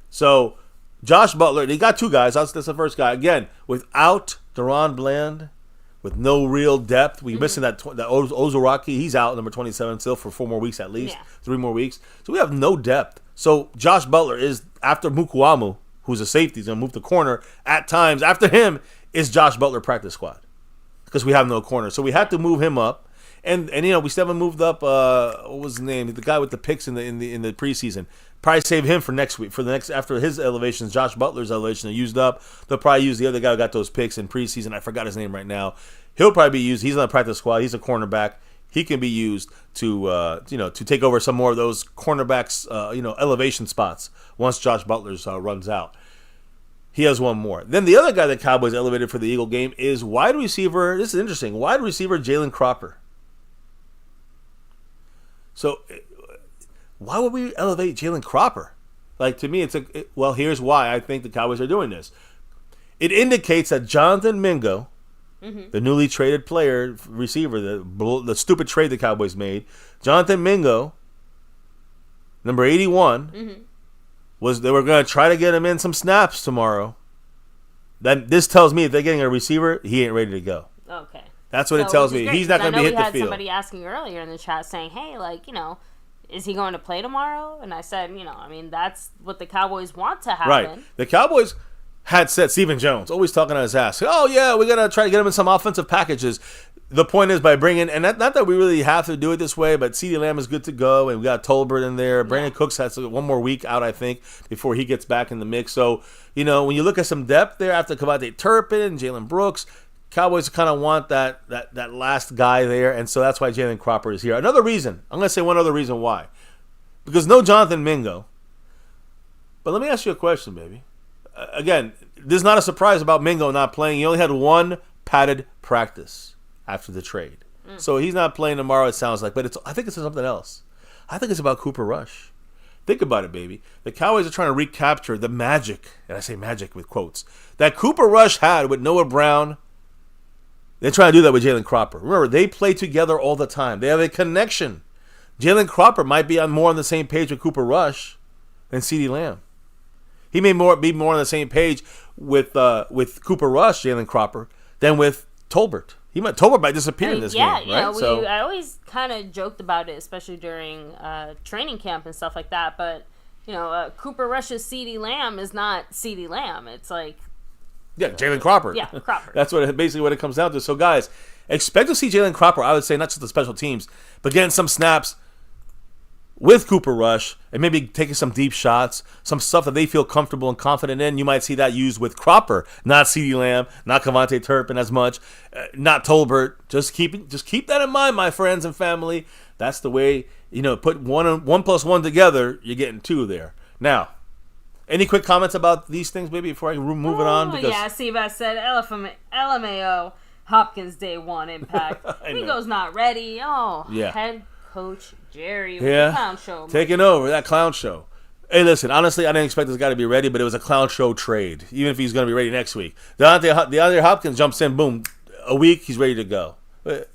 So, Josh Butler, they got 2 guys. That's the first guy. Again, without Deron Bland, with no real depth. We're missing that Ozoraki. He's out, number 27, still for 4 more weeks at least. 3 more weeks. So, we have no depth. So, Josh Butler is, after Mukuamu, who's a safety, he's going to move to corner. At times, after him, is Josh Butler practice squad. Because we have no corner. So we had to move him up. And we still haven't moved up what was his name? The guy with the picks in the preseason. Probably save him for next week. After his elevations, Josh Butler's elevation are used up. They'll probably use the other guy who got those picks in preseason. I forgot his name right now. He'll probably be used. He's on the practice squad. He's a cornerback. He can be used to take over some more of those cornerbacks elevation spots once Josh Butler's runs out. He has 1 more. Then the other guy that Cowboys elevated for the Eagle game is wide receiver. This is interesting. Wide receiver Jalen Cropper. So, why would we elevate Jalen Cropper? To me, here's why I think the Cowboys are doing this. It indicates that Jonathan Mingo, the newly traded receiver, the stupid trade the Cowboys made, Jonathan Mingo, number 81, they were going to try to get him in some snaps tomorrow. Then this tells me if they're getting a receiver, he ain't ready to go. Okay. That's what it tells me. He's not going to be hit the field. We had somebody asking earlier in the chat saying, hey, is he going to play tomorrow? And I said, that's what the Cowboys want to happen. Right. The Cowboys had said, Stephen Jones, always talking on his ass, oh, yeah, we're going to try to get him in some offensive packages. The point is by bringing, and not that we really have to do it this way, but CeeDee Lamb is good to go, and we got Tolbert in there. Brandon Cooks has 1 more week out, I think, before he gets back in the mix. So, when you look at some depth there after Kavate Turpin, Jalen Brooks, Cowboys kind of want that last guy there, and so that's why Jalen Cropper is here. Another reason, I'm going to say one other reason why. Because no Jonathan Mingo. But let me ask you a question, baby. Again, this is not a surprise about Mingo not playing. He only had 1 padded practice. after the trade. So he's not playing tomorrow, it sounds like. But I think it's something else. I think it's about Cooper Rush. Think about it, baby. The Cowboys are trying to recapture the magic, and I say magic with quotes, that Cooper Rush had with Noah Brown. They're trying to do that with Jalen Cropper. Remember, they play together all the time. They have a connection. Jalen Cropper might be more on the same page with Cooper Rush than CeeDee Lamb. He may be more on the same page with Cooper Rush, Jalen Cropper, than with Tolbert. Tolbert might disappear in this game, right? Yeah, I always kind of joked about it, especially during training camp and stuff like that. But Cooper Rush's CeeDee Lamb is not CeeDee Lamb. It's like Jalen Cropper. Yeah, Cropper. That's basically what it comes down to. So, guys, expect to see Jalen Cropper. I would say not just the special teams, but getting some snaps with Cooper Rush and maybe taking some deep shots, some stuff that they feel comfortable and confident in. You might see that used with Cropper, not CeeDee Lamb, not Kevontae Turpin as much, not Tolbert. Just keep that in mind, my friends and family. That's the way, put one plus one together, you're getting two there. Now, any quick comments about these things, maybe, before I move it on? Because Seabass said LMAO, Hopkins day one impact. Rigo's not ready. Head coach Jerry with the clown show. Taking over that clown show. Hey, listen, honestly, I didn't expect this guy to be ready, but it was a clown show trade, even if he's going to be ready next week. DeAndre Hopkins jumps in, boom, a week, he's ready to go. If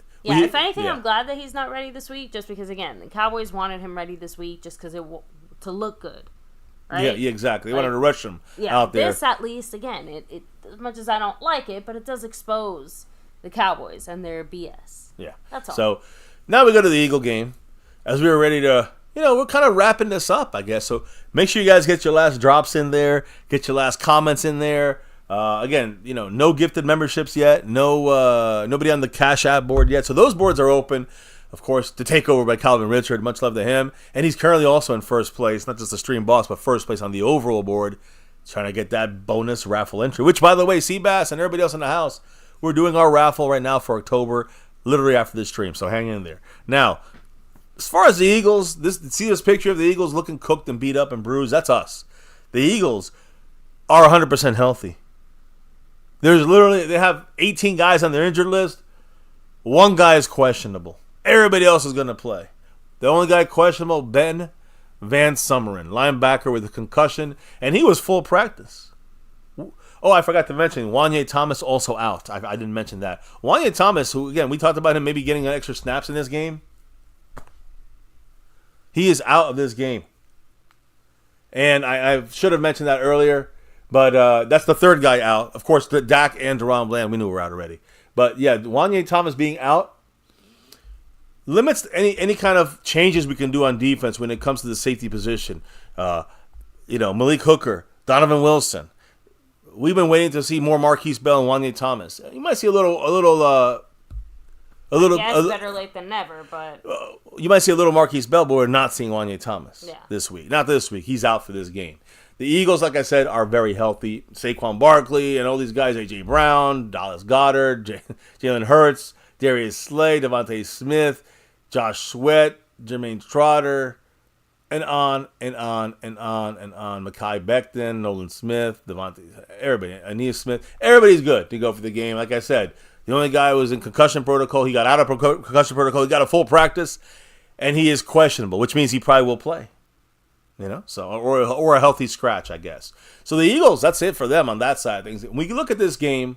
anything, I'm glad that he's not ready this week, just because, again, the Cowboys wanted him ready this week just because to look good. Right? Yeah, exactly. They wanted to rush him out there. This, at least, again, it as much as I don't like it, but it does expose the Cowboys and their BS. Yeah. That's all. So, now we go to the Eagle game. As we were ready to, we're kind of wrapping this up, I guess. So make sure you guys get your last drops in there, get your last comments in there. Again, no gifted memberships yet, nobody on the Cash App board yet. So those boards are open, of course, to take over by Calvin Richard. Much love to him. And he's currently also in first place, not just the stream boss, but first place on the overall board, trying to get that bonus raffle entry. Which, by the way, Seabass and everybody else in the house, we're doing our raffle right now for October, literally after this stream. So hang in there. Now, as far as the Eagles, see this picture of the Eagles looking cooked and beat up and bruised? That's us. The Eagles are 100% healthy. They have 18 guys on their injured list. One guy is questionable. Everybody else is going to play. The only guy questionable, Ben Van Summeren, linebacker with a concussion, and he was full practice. Oh, I forgot to mention, Wanye Thomas also out. I didn't mention that. Wanye Thomas, who, again, we talked about him maybe getting an extra snaps in this game. He is out of this game. And I should have mentioned that earlier, but that's the third guy out. Of course, Dak and Deron Bland, we knew were out already. But, yeah, Wanye Thomas being out limits any kind of changes we can do on defense when it comes to the safety position. Malik Hooker, Donovan Wilson. We've been waiting to see more Marquise Bell and Wanye Thomas. You might see a little better late than never, but you might see a little Marquise Bell, but we're not seeing Wanye Thomas this week. Not this week. He's out for this game. The Eagles, like I said, are very healthy. Saquon Barkley and all these guys, A.J. Brown, Dallas Goedert, Jalen Hurts, Darius Slay, Devontae Smith, Josh Sweat, Jermaine Trotter, and on and on and on and on. Mekhi Becton, Nolan Smith, everybody, Aeneas Smith. Everybody's good to go for the game. Like I said, the only guy who was in concussion protocol, he got out of concussion protocol, he got a full practice, and he is questionable, which means he probably will play. Or a healthy scratch, I guess. So the Eagles, that's it for them on that side of things. When you look at this game,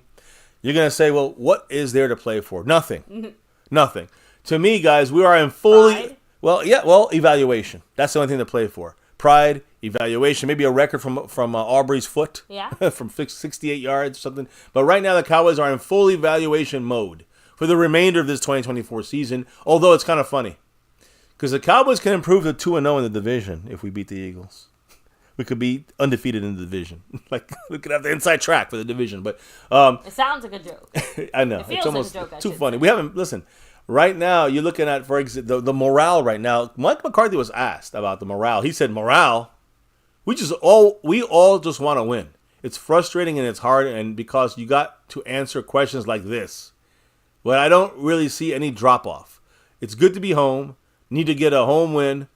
you're going to say, well, what is there to play for? Nothing. Nothing. To me, guys, we are in fully... evaluation. That's the only thing to play for. Pride, evaluation, maybe a record from Aubrey's foot, from 68 yards or something. But right now the Cowboys are in full evaluation mode for the remainder of this 2024 season, although it's kind of funny. Because the Cowboys can improve to 2-0 in the division if we beat the Eagles. We could be undefeated in the division. Like, we could have the inside track for the division. But it sounds like a joke. I know. It feels it's almost like a joke, too funny. We haven't, listen... Right now, you're looking at, for example, the morale right now. Mike McCarthy was asked about the morale. He said, morale? We all just want to win. It's frustrating and it's hard, and because you got to answer questions like this. But I don't really see any drop-off. It's good to be home. Need to get a home win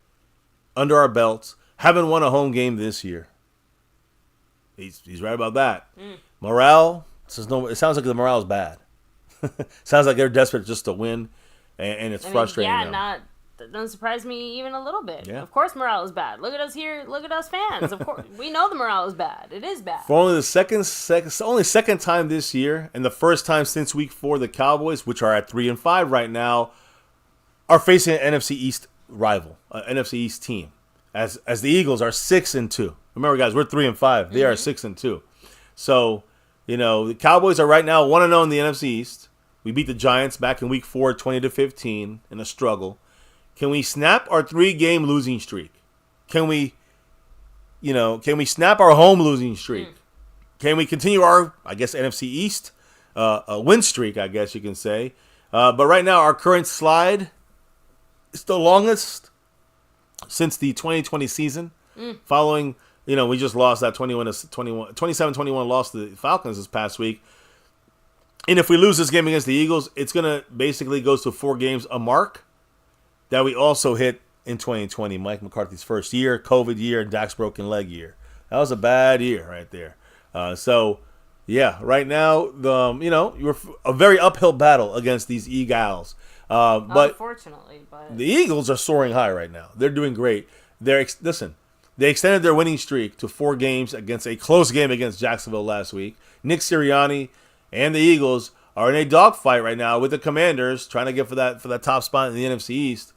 under our belts. Haven't won a home game this year. He's right about that. Morale, it sounds like the morale is bad. Sounds like they're desperate just to win, and it's frustrating. That doesn't surprise me even a little bit. Yeah. Of course morale is bad. Look at us here. Look at us fans. Of course, we know the morale is bad. It is bad. For only the second time this year, and the first time since week 4, the Cowboys, which are at 3-5 right now, are facing an NFC East rival, an NFC East team, as the Eagles are 6-2. Remember, guys, we're 3-5. They are 6-2. So, the Cowboys are right now 1-0 in the NFC East. We beat the Giants back in week 4, 20-15 in a struggle. Can we snap our 3-game losing streak? Can we snap our home losing streak? Can we continue our, I guess, NFC East win streak, I guess you can say. But right now, our current slide is the longest since the 2020 season. Following, we just lost that 27-21 loss to the Falcons this past week. And if we lose this game against the Eagles, it's going to basically goes to 4 games a mark that we also hit in 2020, Mike McCarthy's first year, COVID year, and Dak's broken leg year. That was a bad year right there. Right now, you're a very uphill battle against these Eagles. But unfortunately, the Eagles are soaring high right now. They're doing great. They extended their winning streak to 4 games against a close game against Jacksonville last week. Nick Sirianni and the Eagles are in a dogfight right now with the Commanders, trying to get for that top spot in the NFC East.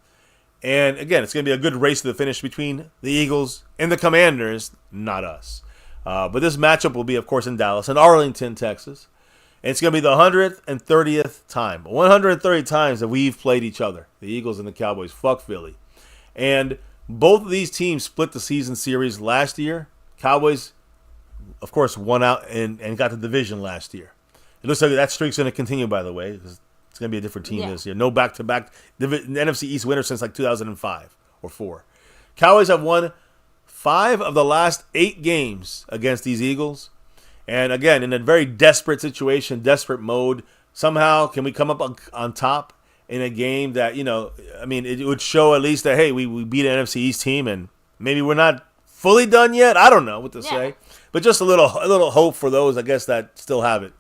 And again, it's going to be a good race to the finish between the Eagles and the Commanders, not us. But this matchup will be, of course, in Dallas and Arlington, Texas. And it's going to be the 130th time. 130 times that we've played each other, the Eagles and the Cowboys. Fuck Philly. And both of these teams split the season series last year. Cowboys, of course, won out and got the division last year. It looks like that streak's going to continue, by the way, because it's going to be a different team this year. No back-to-back NFC East winner since like 2005 or 4. Cowboys have won 5 of the last 8 games against these Eagles. And again, in a very desperate situation, desperate mode, somehow can we come up on top in a game that, it would show at least that, hey, we beat an NFC East team and maybe we're not fully done yet. I don't know what to say. But just a little hope for those, I guess, that still have it.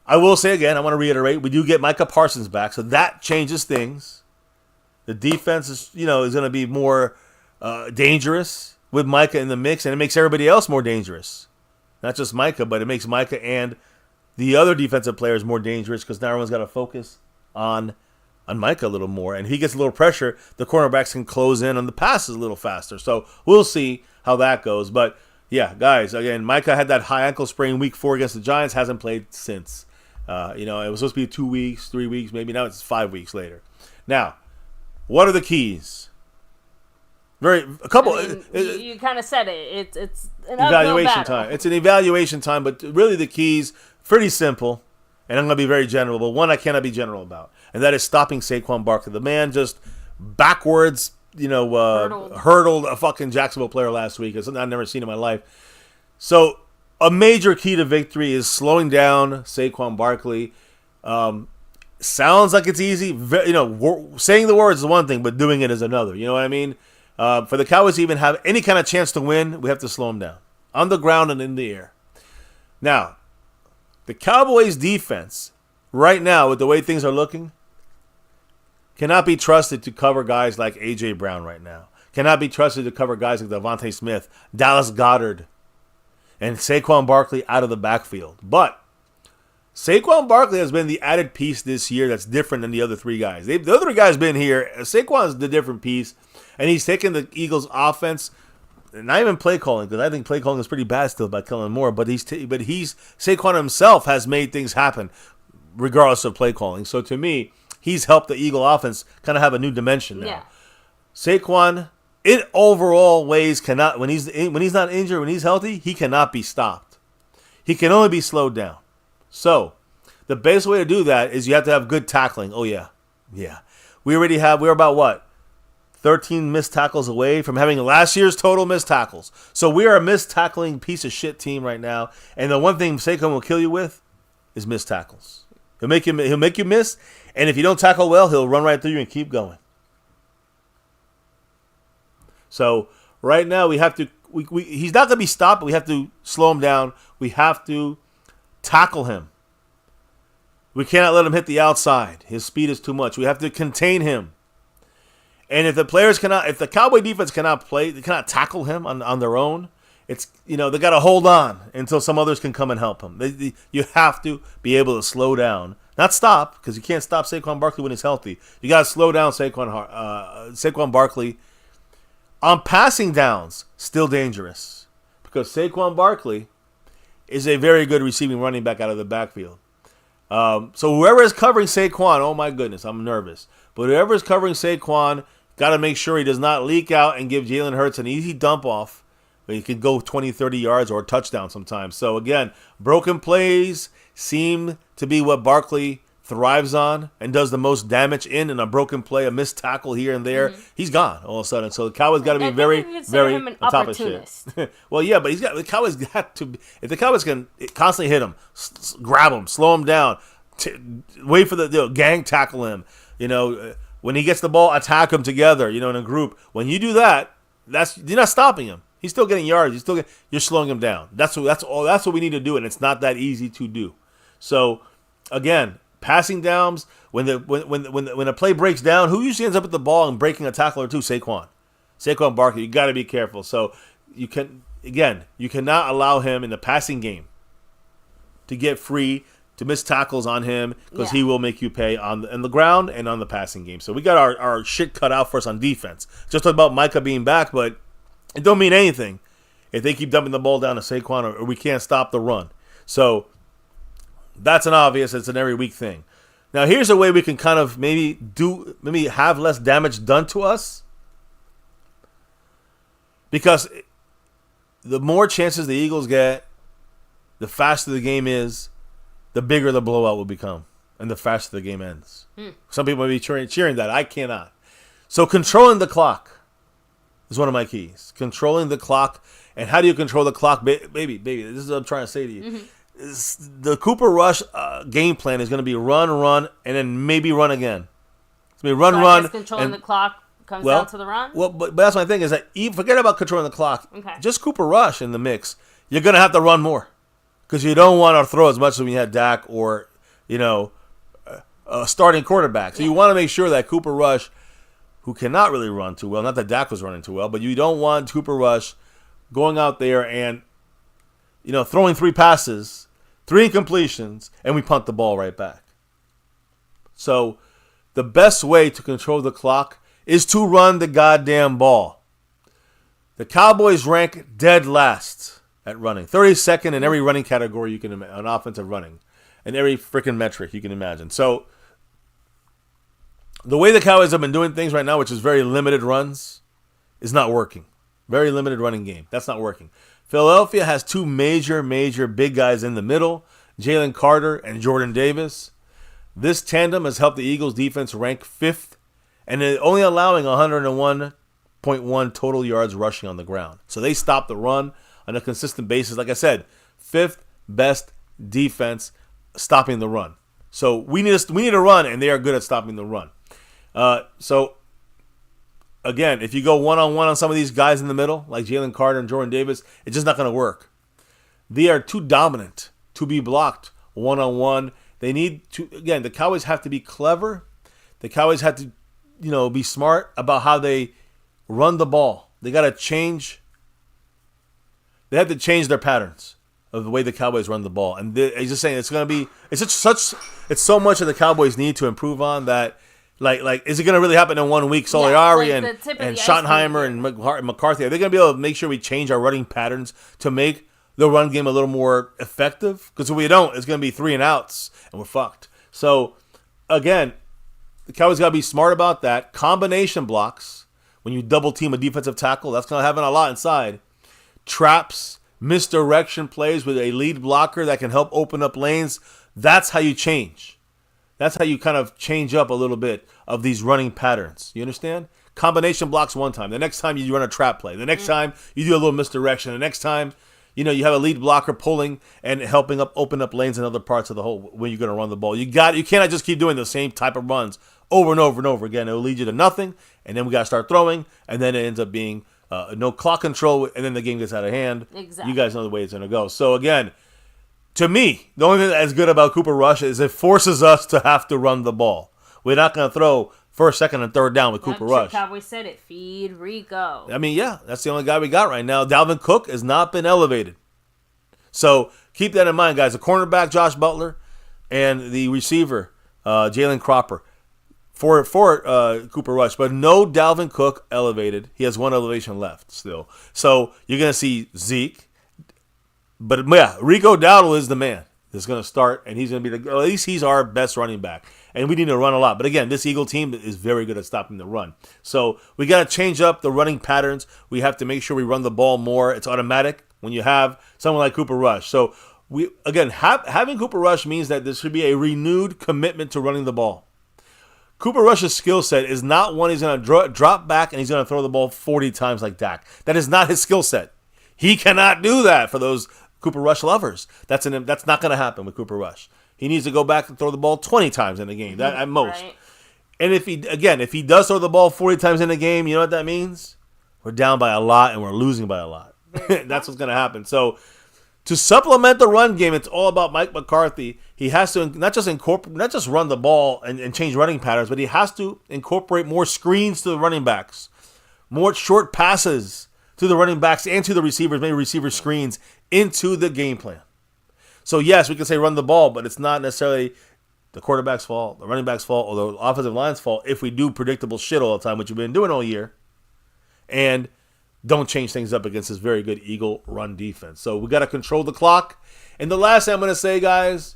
I will say again, I want to reiterate, we do get Micah Parsons back, so that changes things. The defense is going to be more dangerous with Micah in the mix, and it makes everybody else more dangerous. Not just Micah, but it makes Micah and the other defensive players more dangerous because now everyone's got to focus on Micah a little more. And if he gets a little pressure, the cornerbacks can close in on the passes a little faster. So we'll see how that goes. But, yeah, guys, again, Micah had that high ankle sprain week 4 against the Giants, hasn't played since. It was supposed to be 2 weeks, 3 weeks, maybe now it's 5 weeks later. Now, what are the keys? You kind of said it. It's an evaluation time. It's an evaluation time, but really the keys pretty simple, and I'm going to be very general. But one I cannot be general about, and that is stopping Saquon Barkley. The man just backwards, hurdled a fucking Jacksonville player last week. It's something I've never seen in my life. So a major key to victory is slowing down Saquon Barkley. Sounds like it's easy. Saying the words is one thing, but doing it is another. You know what I mean? For the Cowboys to even have any kind of chance to win, we have to slow them down. On the ground and in the air. Now, the Cowboys defense, right now, with the way things are looking, cannot be trusted to cover guys like A.J. Brown right now. Cannot be trusted to cover guys like Devontae Smith, Dallas Goedert, and Saquon Barkley out of the backfield. But Saquon Barkley has been the added piece this year that's different than the other 3 guys. The other 3 guys been here. Saquon's the different piece. And he's taken the Eagles' offense, not even play calling, because I think play calling is pretty bad still by Kellen Moore. But Saquon himself has made things happen, regardless of play calling. So to me, he's helped the Eagle offense kind of have a new dimension now. Yeah. Saquon, in overall ways, cannot when he's not injured, when he's healthy, he cannot be stopped. He can only be slowed down. So the best way to do that is you have to have good tackling. Oh yeah. We're about what? 13 missed tackles away from having last year's total missed tackles. So we are a missed tackling piece of shit team right now. And the one thing Saquon will kill you with is missed tackles. He'll make you miss, and if you don't tackle well, he'll run right through you and keep going. So right now we have to. He's not going to be stopped, but we have to slow him down. We have to tackle him. We cannot let him hit the outside. His speed is too much. We have to contain him. And if the Cowboy defense cannot play, they cannot tackle him on their own. It's they got to hold on until some others can come and help him. You have to be able to slow down, not stop, because you can't stop Saquon Barkley when he's healthy. You got to slow down Saquon Barkley on passing downs. Still dangerous because Saquon Barkley is a very good receiving running back out of the backfield. So whoever is covering Saquon, oh my goodness, I'm nervous. But whoever is covering Saquon, got to make sure he does not leak out and give Jalen Hurts an easy dump off. He could go 20, 30 yards or a touchdown sometimes. So, again, broken plays seem to be what Barkley thrives on and does the most damage in a broken play, a missed tackle here and there. Mm-hmm. He's gone all of a sudden. So, the Cowboys got to be very, very on top of shit. Well, yeah, but the Cowboys got to be, if the Cowboys can constantly hit him, grab him, slow him down, wait for the gang tackle him, when he gets the ball, attack him together, in a group. When you do that, you're not stopping him. He's still getting yards. You're slowing him down. That's what we need to do, and it's not that easy to do. So, again, passing downs when a play breaks down, who usually ends up with the ball and breaking a tackle or two? Saquon Barkley. You got to be careful. So you cannot allow him in the passing game to get free, to miss tackles on him, because he will make you pay on the ground and on the passing game. So we got our shit cut out for us on defense. Just about Micah being back, but it don't mean anything if they keep dumping the ball down to Saquon or we can't stop the run. So that's it's an every week thing. Now here's a way we can kind of maybe have less damage done to us, because the more chances the Eagles get, the faster the game is, the bigger the blowout will become, and the faster the game ends. Some people may be cheering that. I cannot. So controlling the clock is one of my keys. Controlling the clock. And how do you control the clock? Baby, this is what I'm trying to say to you. Mm-hmm. The Cooper Rush game plan is going to be run, and then maybe run again. It's going to be run. Controlling the clock comes down to the run? Well, but that's my thing is that forget about controlling the clock. Okay. Just Cooper Rush in the mix. You're going to have to run more, because you don't want to throw as much as when you had Dak or, a starting quarterback. So you want to make sure that Cooper Rush, who cannot really run too well, not that Dak was running too well, but you don't want Cooper Rush going out there and, throwing 3 passes, 3 incompletions, and we punt the ball right back. So the best way to control the clock is to run the goddamn ball. The Cowboys rank dead last at running. 32nd in every running category you can imagine, on offensive running, and every freaking metric you can imagine. So the way the Cowboys have been doing things right now, which is very limited runs, is not working. Very limited running game. That's not working. Philadelphia has 2 major big guys in the middle, Jalen Carter and Jordan Davis. This tandem has helped the Eagles defense rank 5th, and they're only allowing 101.1 total yards rushing on the ground. So they stop the run on a consistent basis. Like I said, 5th best defense stopping the run. So we need to run, and they are good at stopping the run. So, again, if you go one-on-one on some of these guys in the middle, like Jalen Carter and Jordan Davis, it's just not going to work. They are too dominant to be blocked one-on-one. They need to, again, the Cowboys have to be clever. The Cowboys have to, be smart about how they run the ball. They got to change. They have to change their patterns of the way the Cowboys run the ball. And he's just saying it's so much that the Cowboys need to improve on that. Like, is it going to really happen in 1 week? Soliari and Schottenheimer and McCarthy, are they going to be able to make sure we change our running patterns to make the run game a little more effective? Because if we don't, it's going to be 3 and outs, and we're fucked. So, again, the Cowboys got to be smart about that. Combination blocks, when you double team a defensive tackle, that's going to have a lot inside. Traps, misdirection plays with a lead blocker that can help open up lanes. That's how you change. That's how you kind of change up a little bit of these running patterns. You understand? Combination blocks one time. The next time you run a trap play. The next time you do a little misdirection. The next time, you have a lead blocker pulling and helping open up lanes in other parts of the hole when you're going to run the ball. You cannot just keep doing the same type of runs over and over and over again. It will lead you to nothing, and then we got to start throwing, and then it ends up being no clock control, and then the game gets out of hand. Exactly. You guys know the way it's going to go. So, again, To me, the only thing that's good about Cooper Rush is it forces us to have to run the ball. We're not going to throw first, second, and third down with Cooper Rush. Cowboys said it. Feed Rico. I mean, yeah, that's the only guy we got right now. Dalvin Cook has not been elevated. So keep that in mind, guys. The cornerback, Josh Butler, and the receiver, Jalen Cropper, for Cooper Rush. But no Dalvin Cook elevated. He has one elevation left still. So you're going to see Zeke. But, yeah, Rico Dowdle is the man that's going to start, and he's going to be at least he's our best running back. And we need to run a lot. But, again, this Eagle team is very good at stopping the run. So we got to change up the running patterns. We have to make sure we run the ball more. It's automatic when you have someone like Cooper Rush. So, having Cooper Rush means that there should be a renewed commitment to running the ball. Cooper Rush's skill set is not one he's going to drop back and he's going to throw the ball 40 times like Dak. That is not his skill set. He cannot do that for those Cooper Rush lovers. That's not going to happen with Cooper Rush. He needs to go back and throw the ball 20 times in a game, that at most. Right. And if he does throw the ball 40 times in a game, you know what that means? We're down by a lot and we're losing by a lot. That's what's going to happen. So to supplement the run game, it's all about Mike McCarthy. He has to not just run the ball and change running patterns, but he has to incorporate more screens to the running backs, more short passes to the running backs and to the receivers, maybe receiver screens into the game plan. So, yes, we can say run the ball, but it's not necessarily the quarterback's fault, the running back's fault, or the offensive line's fault if we do predictable shit all the time, which we've been doing all year, and don't change things up against this very good Eagle run defense. So we got to control the clock. And the last thing I'm going to say, guys,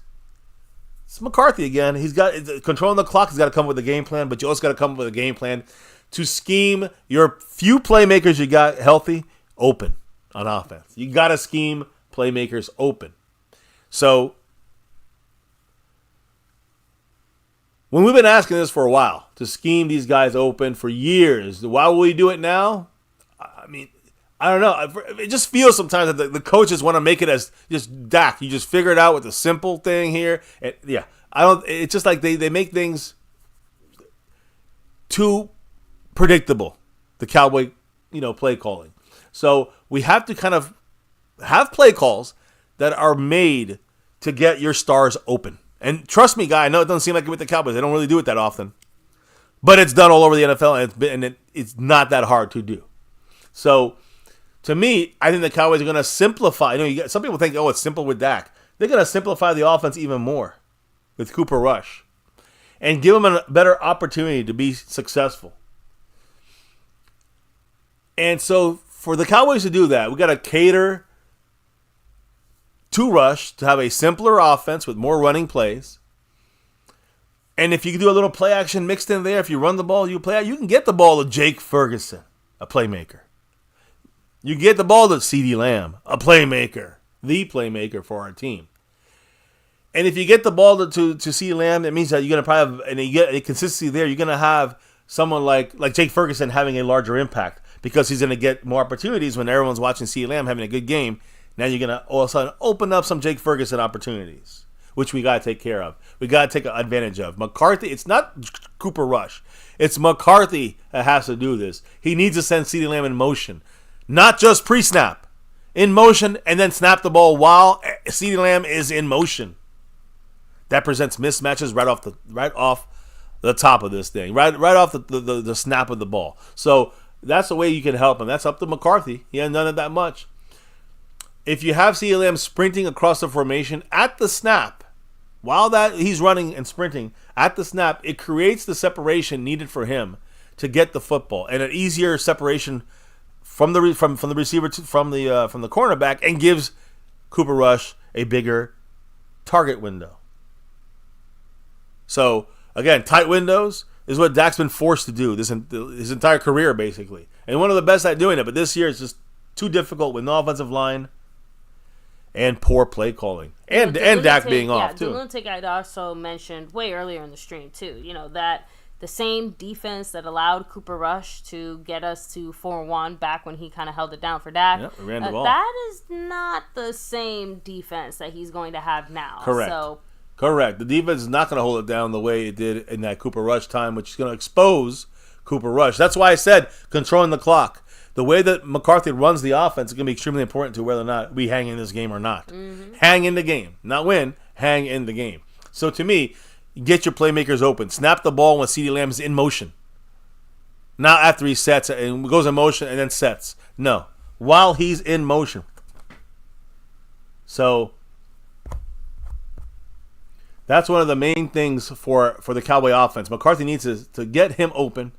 it's McCarthy again. He's got controlling the clock. He's got to come up with a game plan, but you also got to come up with a game plan to scheme your few playmakers you got healthy open on offense. You got to scheme playmakers open. So when we've been asking this for a while, to scheme these guys open for years, why will we do it now? I mean, I don't know. It just feels sometimes that the coaches want to make it as just Dak. You just figure it out with a simple thing here. And yeah, I don't. It's just like they make things too predictable. The Cowboy, play calling. So we have to kind of have play calls that are made to get your stars open. And trust me, guy, I know it doesn't seem like it with the Cowboys. They don't really do it that often. But it's done all over the NFL, and it's not that hard to do. So, to me, I think the Cowboys are going to simplify. Some people think, it's simple with Dak. They're going to simplify the offense even more with Cooper Rush and give them a better opportunity to be successful. And so, for the Cowboys to do that, we got to cater to Rush to have a simpler offense with more running plays. And if you can do a little play action mixed in there, if you run the ball, you can get the ball to Jake Ferguson, a playmaker. You get the ball to CeeDee Lamb, a playmaker, the playmaker for our team. And if you get the ball to CeeDee Lamb, it means that you're going to probably have, and you get a consistency there, you're going to have someone like Jake Ferguson having a larger impact because he's going to get more opportunities when everyone's watching CeeDee Lamb having a good game. Now you're going to all of a sudden open up some Jake Ferguson opportunities, which we got to take care of. We got to take advantage of. McCarthy, it's not Cooper Rush. It's McCarthy that has to do this. He needs to send CeeDee Lamb in motion, not just pre-snap. In motion and then snap the ball while CeeDee Lamb is in motion. That presents mismatches right off the top of this thing, right off the snap of the ball. So that's the way you can help him. That's up to McCarthy. He hasn't done it that much. If you have CeeDee Lamb sprinting across the formation at the snap, while that he's running and sprinting at the snap, it creates the separation needed for him to get the football and an easier separation from the receiver from the cornerback, and gives Cooper Rush a bigger target window. So again, tight windows is what Dak's been forced to do his entire career, basically, and one of the best at doing it. But this year it's just too difficult with no offensive line and poor play calling, and Dak being off too. The lunatic I'd also mentioned way earlier in the stream too. That the same defense that allowed Cooper Rush to get us to 4-1 back when he kind of held it down for Dak. Yep, we ran the ball. That is not the same defense that he's going to have now. Correct. The defense is not going to hold it down the way it did in that Cooper Rush time, which is going to expose Cooper Rush. That's why I said controlling the clock. the way that McCarthy runs the offense is going to be extremely important to whether or not we hang in this game or not. Mm-hmm. Hang in the game. Not win. Hang in the game. So to me, get your playmakers open. Snap the ball when CeeDee Lamb is in motion. Not after he sets and goes in motion and then sets. No. While he's in motion. So that's one of the main things for the Cowboy offense. McCarthy needs to get him open.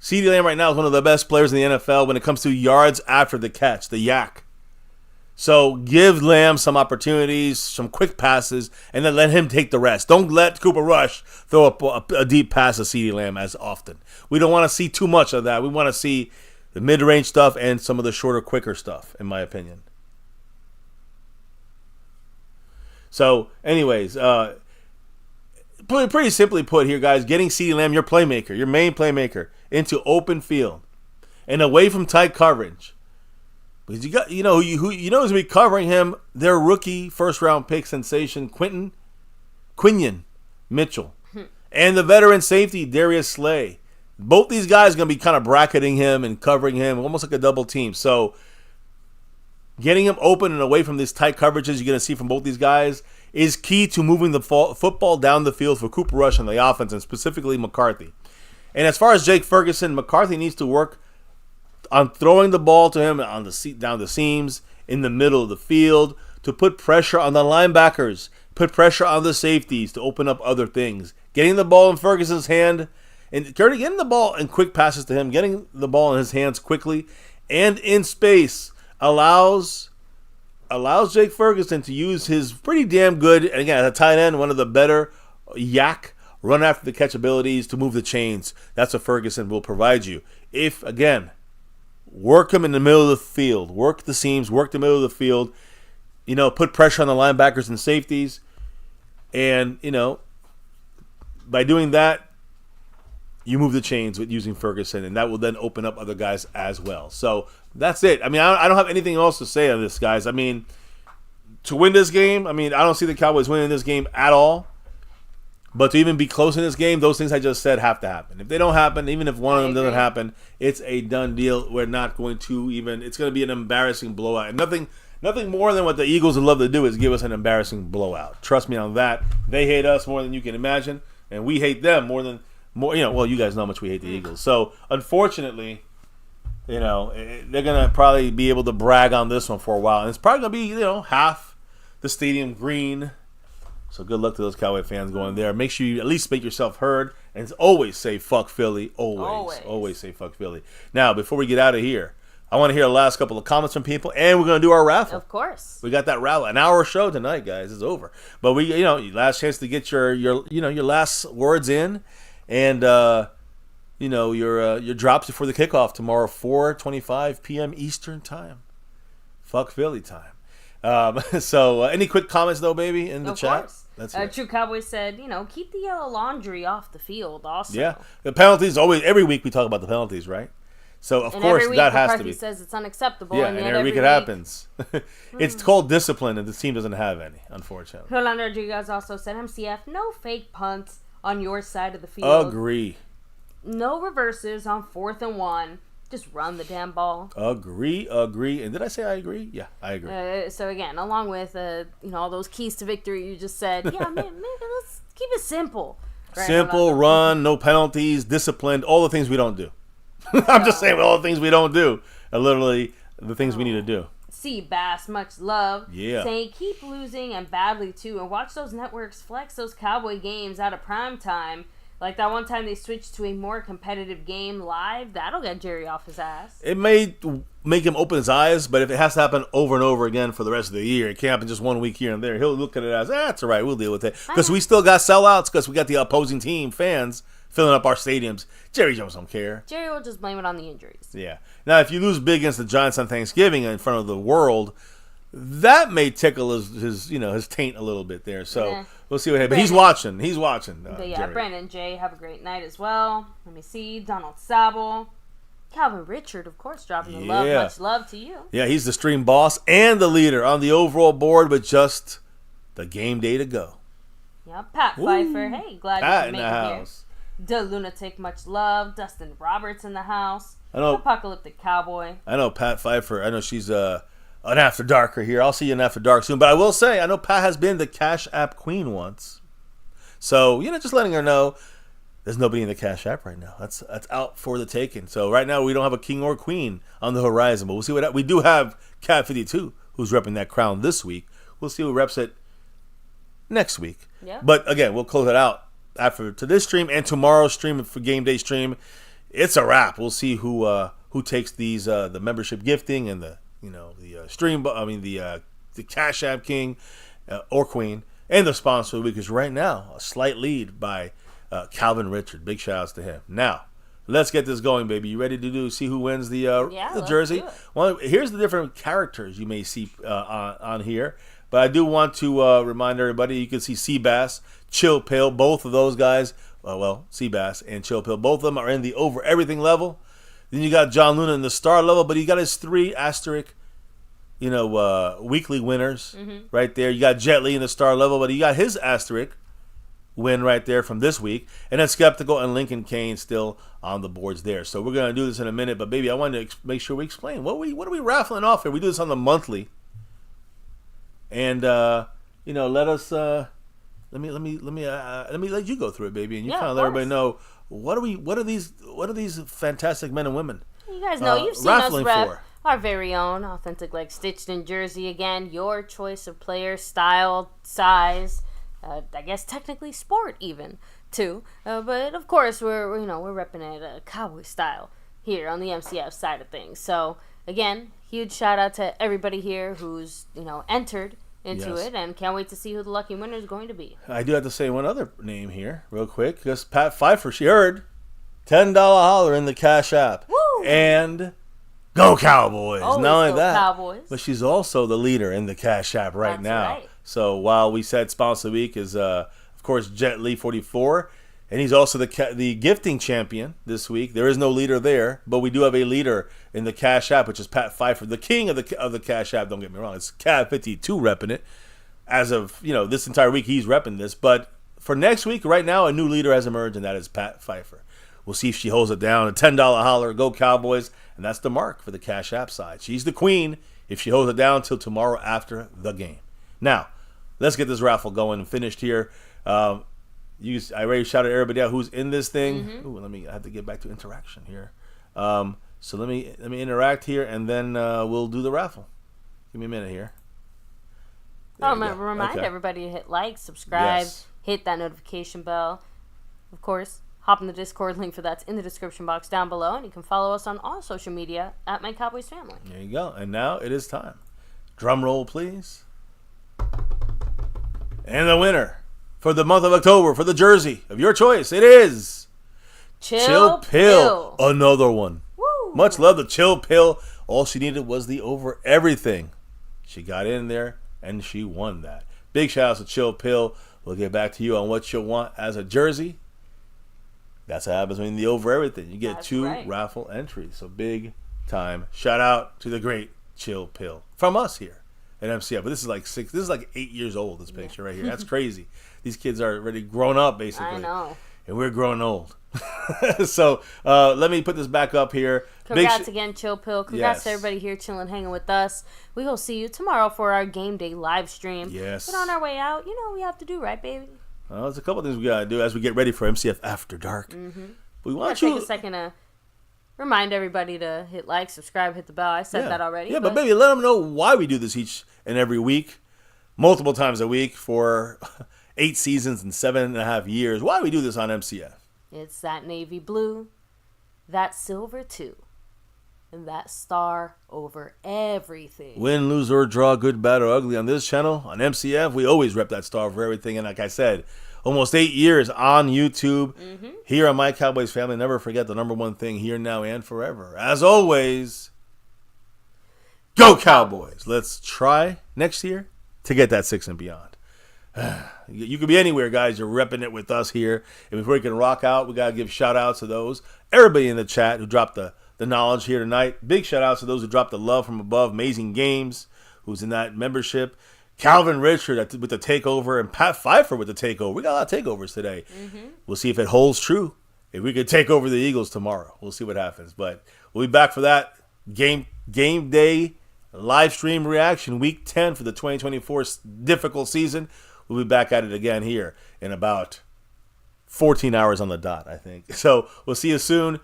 CeeDee Lamb right now is one of the best players in the NFL when it comes to yards after the catch, the yak. So give Lamb some opportunities, some quick passes, and then let him take the rest. Don't let Cooper Rush throw up a deep pass to CeeDee Lamb as often. We don't want to see too much of that. We want to see the mid-range stuff and some of the shorter, quicker stuff, in my opinion. So, anyways, pretty simply put here, guys, getting CeeDee Lamb, your playmaker, your main playmaker, into open field and away from tight coverage. Because who's going to be covering him? Their rookie first-round pick sensation, Quinion Mitchell, and the veteran safety, Darius Slay. Both these guys are going to be kind of bracketing him and covering him, almost like a double team. So getting him open and away from these tight coverages you're going to see from both these guys is key to moving the football down the field for Cooper Rush and the offense, and specifically McCarthy. And as far as Jake Ferguson, McCarthy needs to work on throwing the ball to him on down the seams, in the middle of the field, to put pressure on the linebackers, put pressure on the safeties to open up other things. Getting the ball in Ferguson's hand, and getting the ball in quick passes to him, getting the ball in his hands quickly and in space allows Jake Ferguson to use his pretty damn good, and again, at a tight end, one of the better yak run after the catch abilities to move the chains. That's what Ferguson will provide you. If, again, work him in the middle of the field, work the seams, work the middle of the field, put pressure on the linebackers and safeties, and, by doing that, you move the chains with using Ferguson, and that will then open up other guys as well. So that's it. I mean, I don't have anything else to say on this, guys. I mean, to win this game, I don't see the Cowboys winning this game at all. But to even be close in this game, those things I just said have to happen. If they don't happen, even if one of them doesn't happen, it's a done deal. We're not going to even – it's going to be an embarrassing blowout. And nothing more than what the Eagles would love to do is give us an embarrassing blowout. Trust me on that. They hate us more than you can imagine, and we hate them more. Well, you guys know how much we hate the Eagles. So, unfortunately, they're going to probably be able to brag on this one for a while. And it's probably going to be, half the stadium green. So good luck to those Cowboy fans going there. Make sure you at least make yourself heard. And always say fuck Philly. Always say fuck Philly. Now, before we get out of here, I want to hear the last couple of comments from people. And we're going to do our raffle. Of course. We got that raffle. An hour show tonight, guys. It's over. But we, last chance to get your last words in. And, your drops before the kickoff tomorrow, 4:25 p.m. Eastern time. Fuck Philly time. So any quick comments, though, baby, in the chat? Of course. That's it. True Cowboys said, keep the yellow laundry off the field also. Yeah. The penalties, every week we talk about the penalties, right? So, of course, that has to be. McCarthy says it's unacceptable. Yeah, and every week it happens. It's called discipline, and the team doesn't have any, unfortunately. Rolando Rodriguez also said, MCF, no fake punts on your side of the field. Agree. No reverses on 4th and 1. Just run the damn ball. Agree. And did I say I agree? Yeah, I agree. So again, along with all those keys to victory you just said, maybe let's keep it simple. Right? Simple, run, no penalties, disciplined, all the things we don't do. I'm just saying all the things we don't do are literally the things we need to do. See Bass, much love. Yeah. Saying keep losing and badly too, and watch those networks flex those Cowboy games out of prime time. Like that one time they switched to a more competitive game live, that'll get Jerry off his ass. It may make him open his eyes, but if it has to happen over and over again for the rest of the year, it can't happen just 1 week here and there. He'll look at it as, that's all right, we'll deal with it. Because we still got sellouts, because we got the opposing team fans filling up our stadiums. Jerry Jones don't care. Jerry will just blame it on the injuries. Yeah. Now, if you lose big against the Giants on Thanksgiving in front of the world, that may tickle his taint a little bit there. So we'll see what happens. But he's watching. But yeah, Jerry. Brandon J, have a great night as well. Let me see. Donald Sable. Calvin Richard, of course, dropping the love. Much love to you. Yeah, he's the stream boss and the leader on the overall board with just the game day to go. Yeah, Pat Pfeiffer. Hey, glad Pat you can in make the it house. here. The Lunatic, much love. Dustin Roberts in the house. I know. Apocalyptic Cowboy. I know Pat Pfeiffer. I know she's an After Darker here. I'll see you in After Dark soon. But I will say, I know Pat has been the Cash App Queen once. So, just letting her know there's nobody in the Cash App right now. That's out for the taking. So right now we don't have a king or queen on the horizon. But we'll see we do have Cat 52, who's repping that crown this week. We'll see who reps it next week. Yeah. But again, we'll close it out after tomorrow's stream for game day stream. It's a wrap. We'll see who takes these the membership gifting and the the Cash App King or Queen and the sponsor of the week is right now a slight lead by Calvin Richard. Big shout outs to him. Now let's get this going, baby. You ready to see who wins the jersey? Well, here's the different characters you may see on here. But I do want to remind everybody, you can see Seabass, Chill Pill, both of those guys. Seabass and Chill Pill, both of them are in the over everything level. Then you got John Luna in the star level, but he got his 3 asterisk, weekly winners right there. You got Jet Li in the star level, but he got his asterisk win right there from this week. And then Skeptical and Lincoln Kane still on the boards there. So we're going to do this in a minute, but baby, I wanted to make sure we explain what are we raffling off here. We do this on the monthly. And let us let me let you go through it, baby, and you kind of let everybody know what are these fantastic men and women. You guys know you've seen us rep our very own authentic, stitched in jersey again. Your choice of player, style, size, I guess technically sport even too. But of course we're repping it cowboy style here on the MCF side of things. So again, huge shout out to everybody here who's entered into it, and can't wait to see who the lucky winner is going to be. I do have to say one other name here real quick, because Pat Pfeiffer, she heard $10 holler in the Cash App. Woo! And Go Cowboys. Always not only that, Cowboys. But she's also the leader in the Cash App right now. Right. So while we said sponsor of the week is of course Jet Li 44, and he's also the gifting champion this week. There is no leader there, but we do have a leader in the Cash App, which is Pat Pfeiffer, the king of the Cash App. Don't get me wrong; it's Cat 52 repping it. As of this entire week, he's repping this. But for next week, right now, a new leader has emerged, and that is Pat Pfeiffer. We'll see if she holds it down. A $10 holler, Go Cowboys, and that's the mark for the Cash App side. She's the queen if she holds it down until tomorrow after the game. Now, let's get this raffle going and finished here. I already shouted everybody out who's in this thing. Mm-hmm. I have to get back to interaction here. So let me interact here, and then we'll do the raffle. Give me a minute here. Remind everybody to hit like, subscribe, hit that notification bell. Of course, hop in the Discord link for that's in the description box down below, and you can follow us on all social media at MyCowboysFamily. There you go. And now it is time. Drum roll, please. And the winner for the month of October for the jersey of your choice, it is Chill Pill. Another one. Woo. Much love to Chill Pill. All she needed was the over everything. She got in there and she won that. Big shout out to Chill Pill. We'll get back to you on what you'll want as a jersey. That's what happens when the over everything. You get two raffle entries. So big time shout out to the great Chill Pill from us here at MCF. But this is like 8 years old, this picture right here. That's crazy. These kids are already grown up, basically. I know. And we're growing old. So let me put this back up here. Congrats again, Chill Pill. Congrats to everybody here chilling, hanging with us. We will see you tomorrow for our game day live stream. Yes. But on our way out, what we have to do, right, baby? Well, there's a couple things we got to do as we get ready for MCF After Dark. Mm-hmm. We want to take a second to remind everybody to hit like, subscribe, hit the bell. I said that already. Yeah, but maybe let them know why we do this each and every week, multiple times a week for 8 seasons and 7.5 years. Why we do this on MCF? It's that navy blue, that silver too, and that star over everything. Win, lose, or draw, good, bad, or ugly on this channel, on MCF, we always rep that star over everything. And like I said, almost 8 years on YouTube. Mm-hmm. Here on My Cowboys Family, never forget the number one thing here, now, and forever. As always, go Cowboys. Let's try next year to get that 6 and beyond. You could be anywhere, guys. You're repping it with us here. And before we can rock out, we got to give shout-outs to those. Everybody in the chat who dropped the knowledge here tonight. Big shout-outs to those who dropped the love from above. Amazing Games, who's in that membership. Calvin Richard with the takeover, and Pat Pfeiffer with the takeover. We got a lot of takeovers today. Mm-hmm. We'll see if it holds true. If we could take over the Eagles tomorrow, we'll see what happens. But We'll be back for that game day live stream reaction, week 10 for the 2024 difficult season. We'll be back at it again here in about 14 hours on the dot, I think. So we'll see you soon.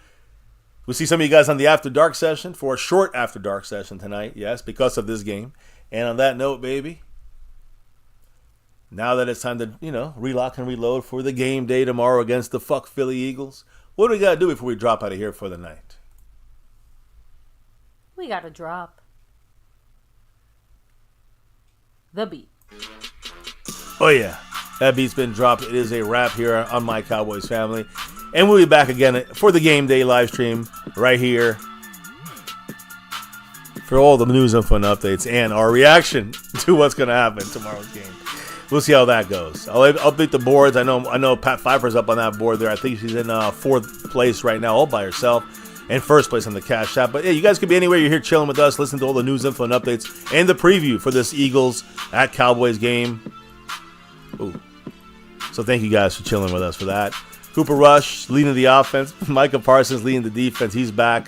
We'll see some of you guys on the After Dark session for a short After Dark session tonight, yes, because of this game. And on that note, baby, now that it's time to, relock and reload for the game day tomorrow against the fuck Philly Eagles, what do we got to do before we drop out of here for the night? We got to drop the beat. Oh, yeah. That beat's been dropped. It is a wrap here on My Cowboys Family. And we'll be back again for the game day live stream right here for all the news, info, and updates and our reaction to what's going to happen tomorrow's game. We'll see how that goes. I'll update the boards. I know Pat Pfeiffer's up on that board there. I think she's in fourth place right now all by herself and first place on the Cash App. But yeah, you guys could be anywhere. You're here chilling with us, listening to all the news, info, and updates and the preview for this Eagles at Cowboys game. Ooh. So thank you guys for chilling with us for that. Cooper Rush leading the offense. Micah Parsons leading the defense. He's back.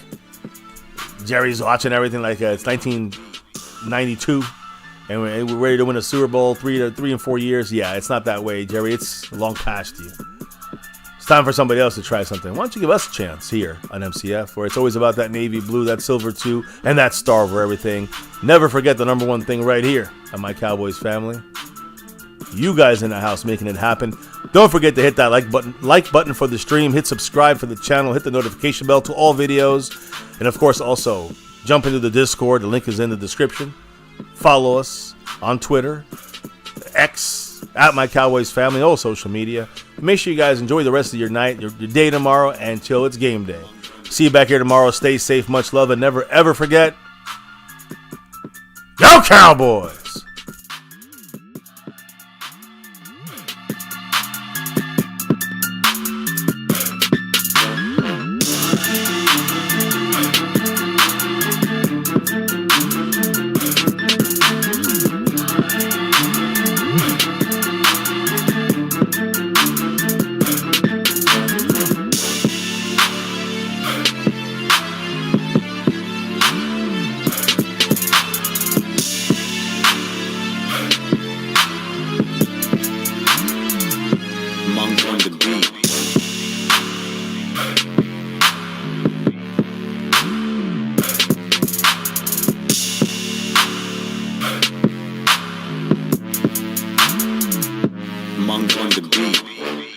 Jerry's watching everything like it's 1992, and we're ready to win a Super Bowl 3 and 4 years. Yeah, it's not that way, Jerry. It's long past you. It's time for somebody else to try something. Why don't you give us a chance here on MCF, where it's always about that navy blue, that silver too, and that star over everything. Never forget the number one thing right here on My Cowboys Family. You guys in the house making it happen. Don't forget to hit that like button for the stream. Hit subscribe for the channel. Hit the notification bell to all videos. And, of course, also jump into the Discord. The link is in the description. Follow us on Twitter, X, at My Cowboys Family, all social media. Make sure you guys enjoy the rest of your night, your day tomorrow, until it's game day. See you back here tomorrow. Stay safe. Much love. And never, ever forget, Go Cowboys! Monk on the beat. Monk on the beat.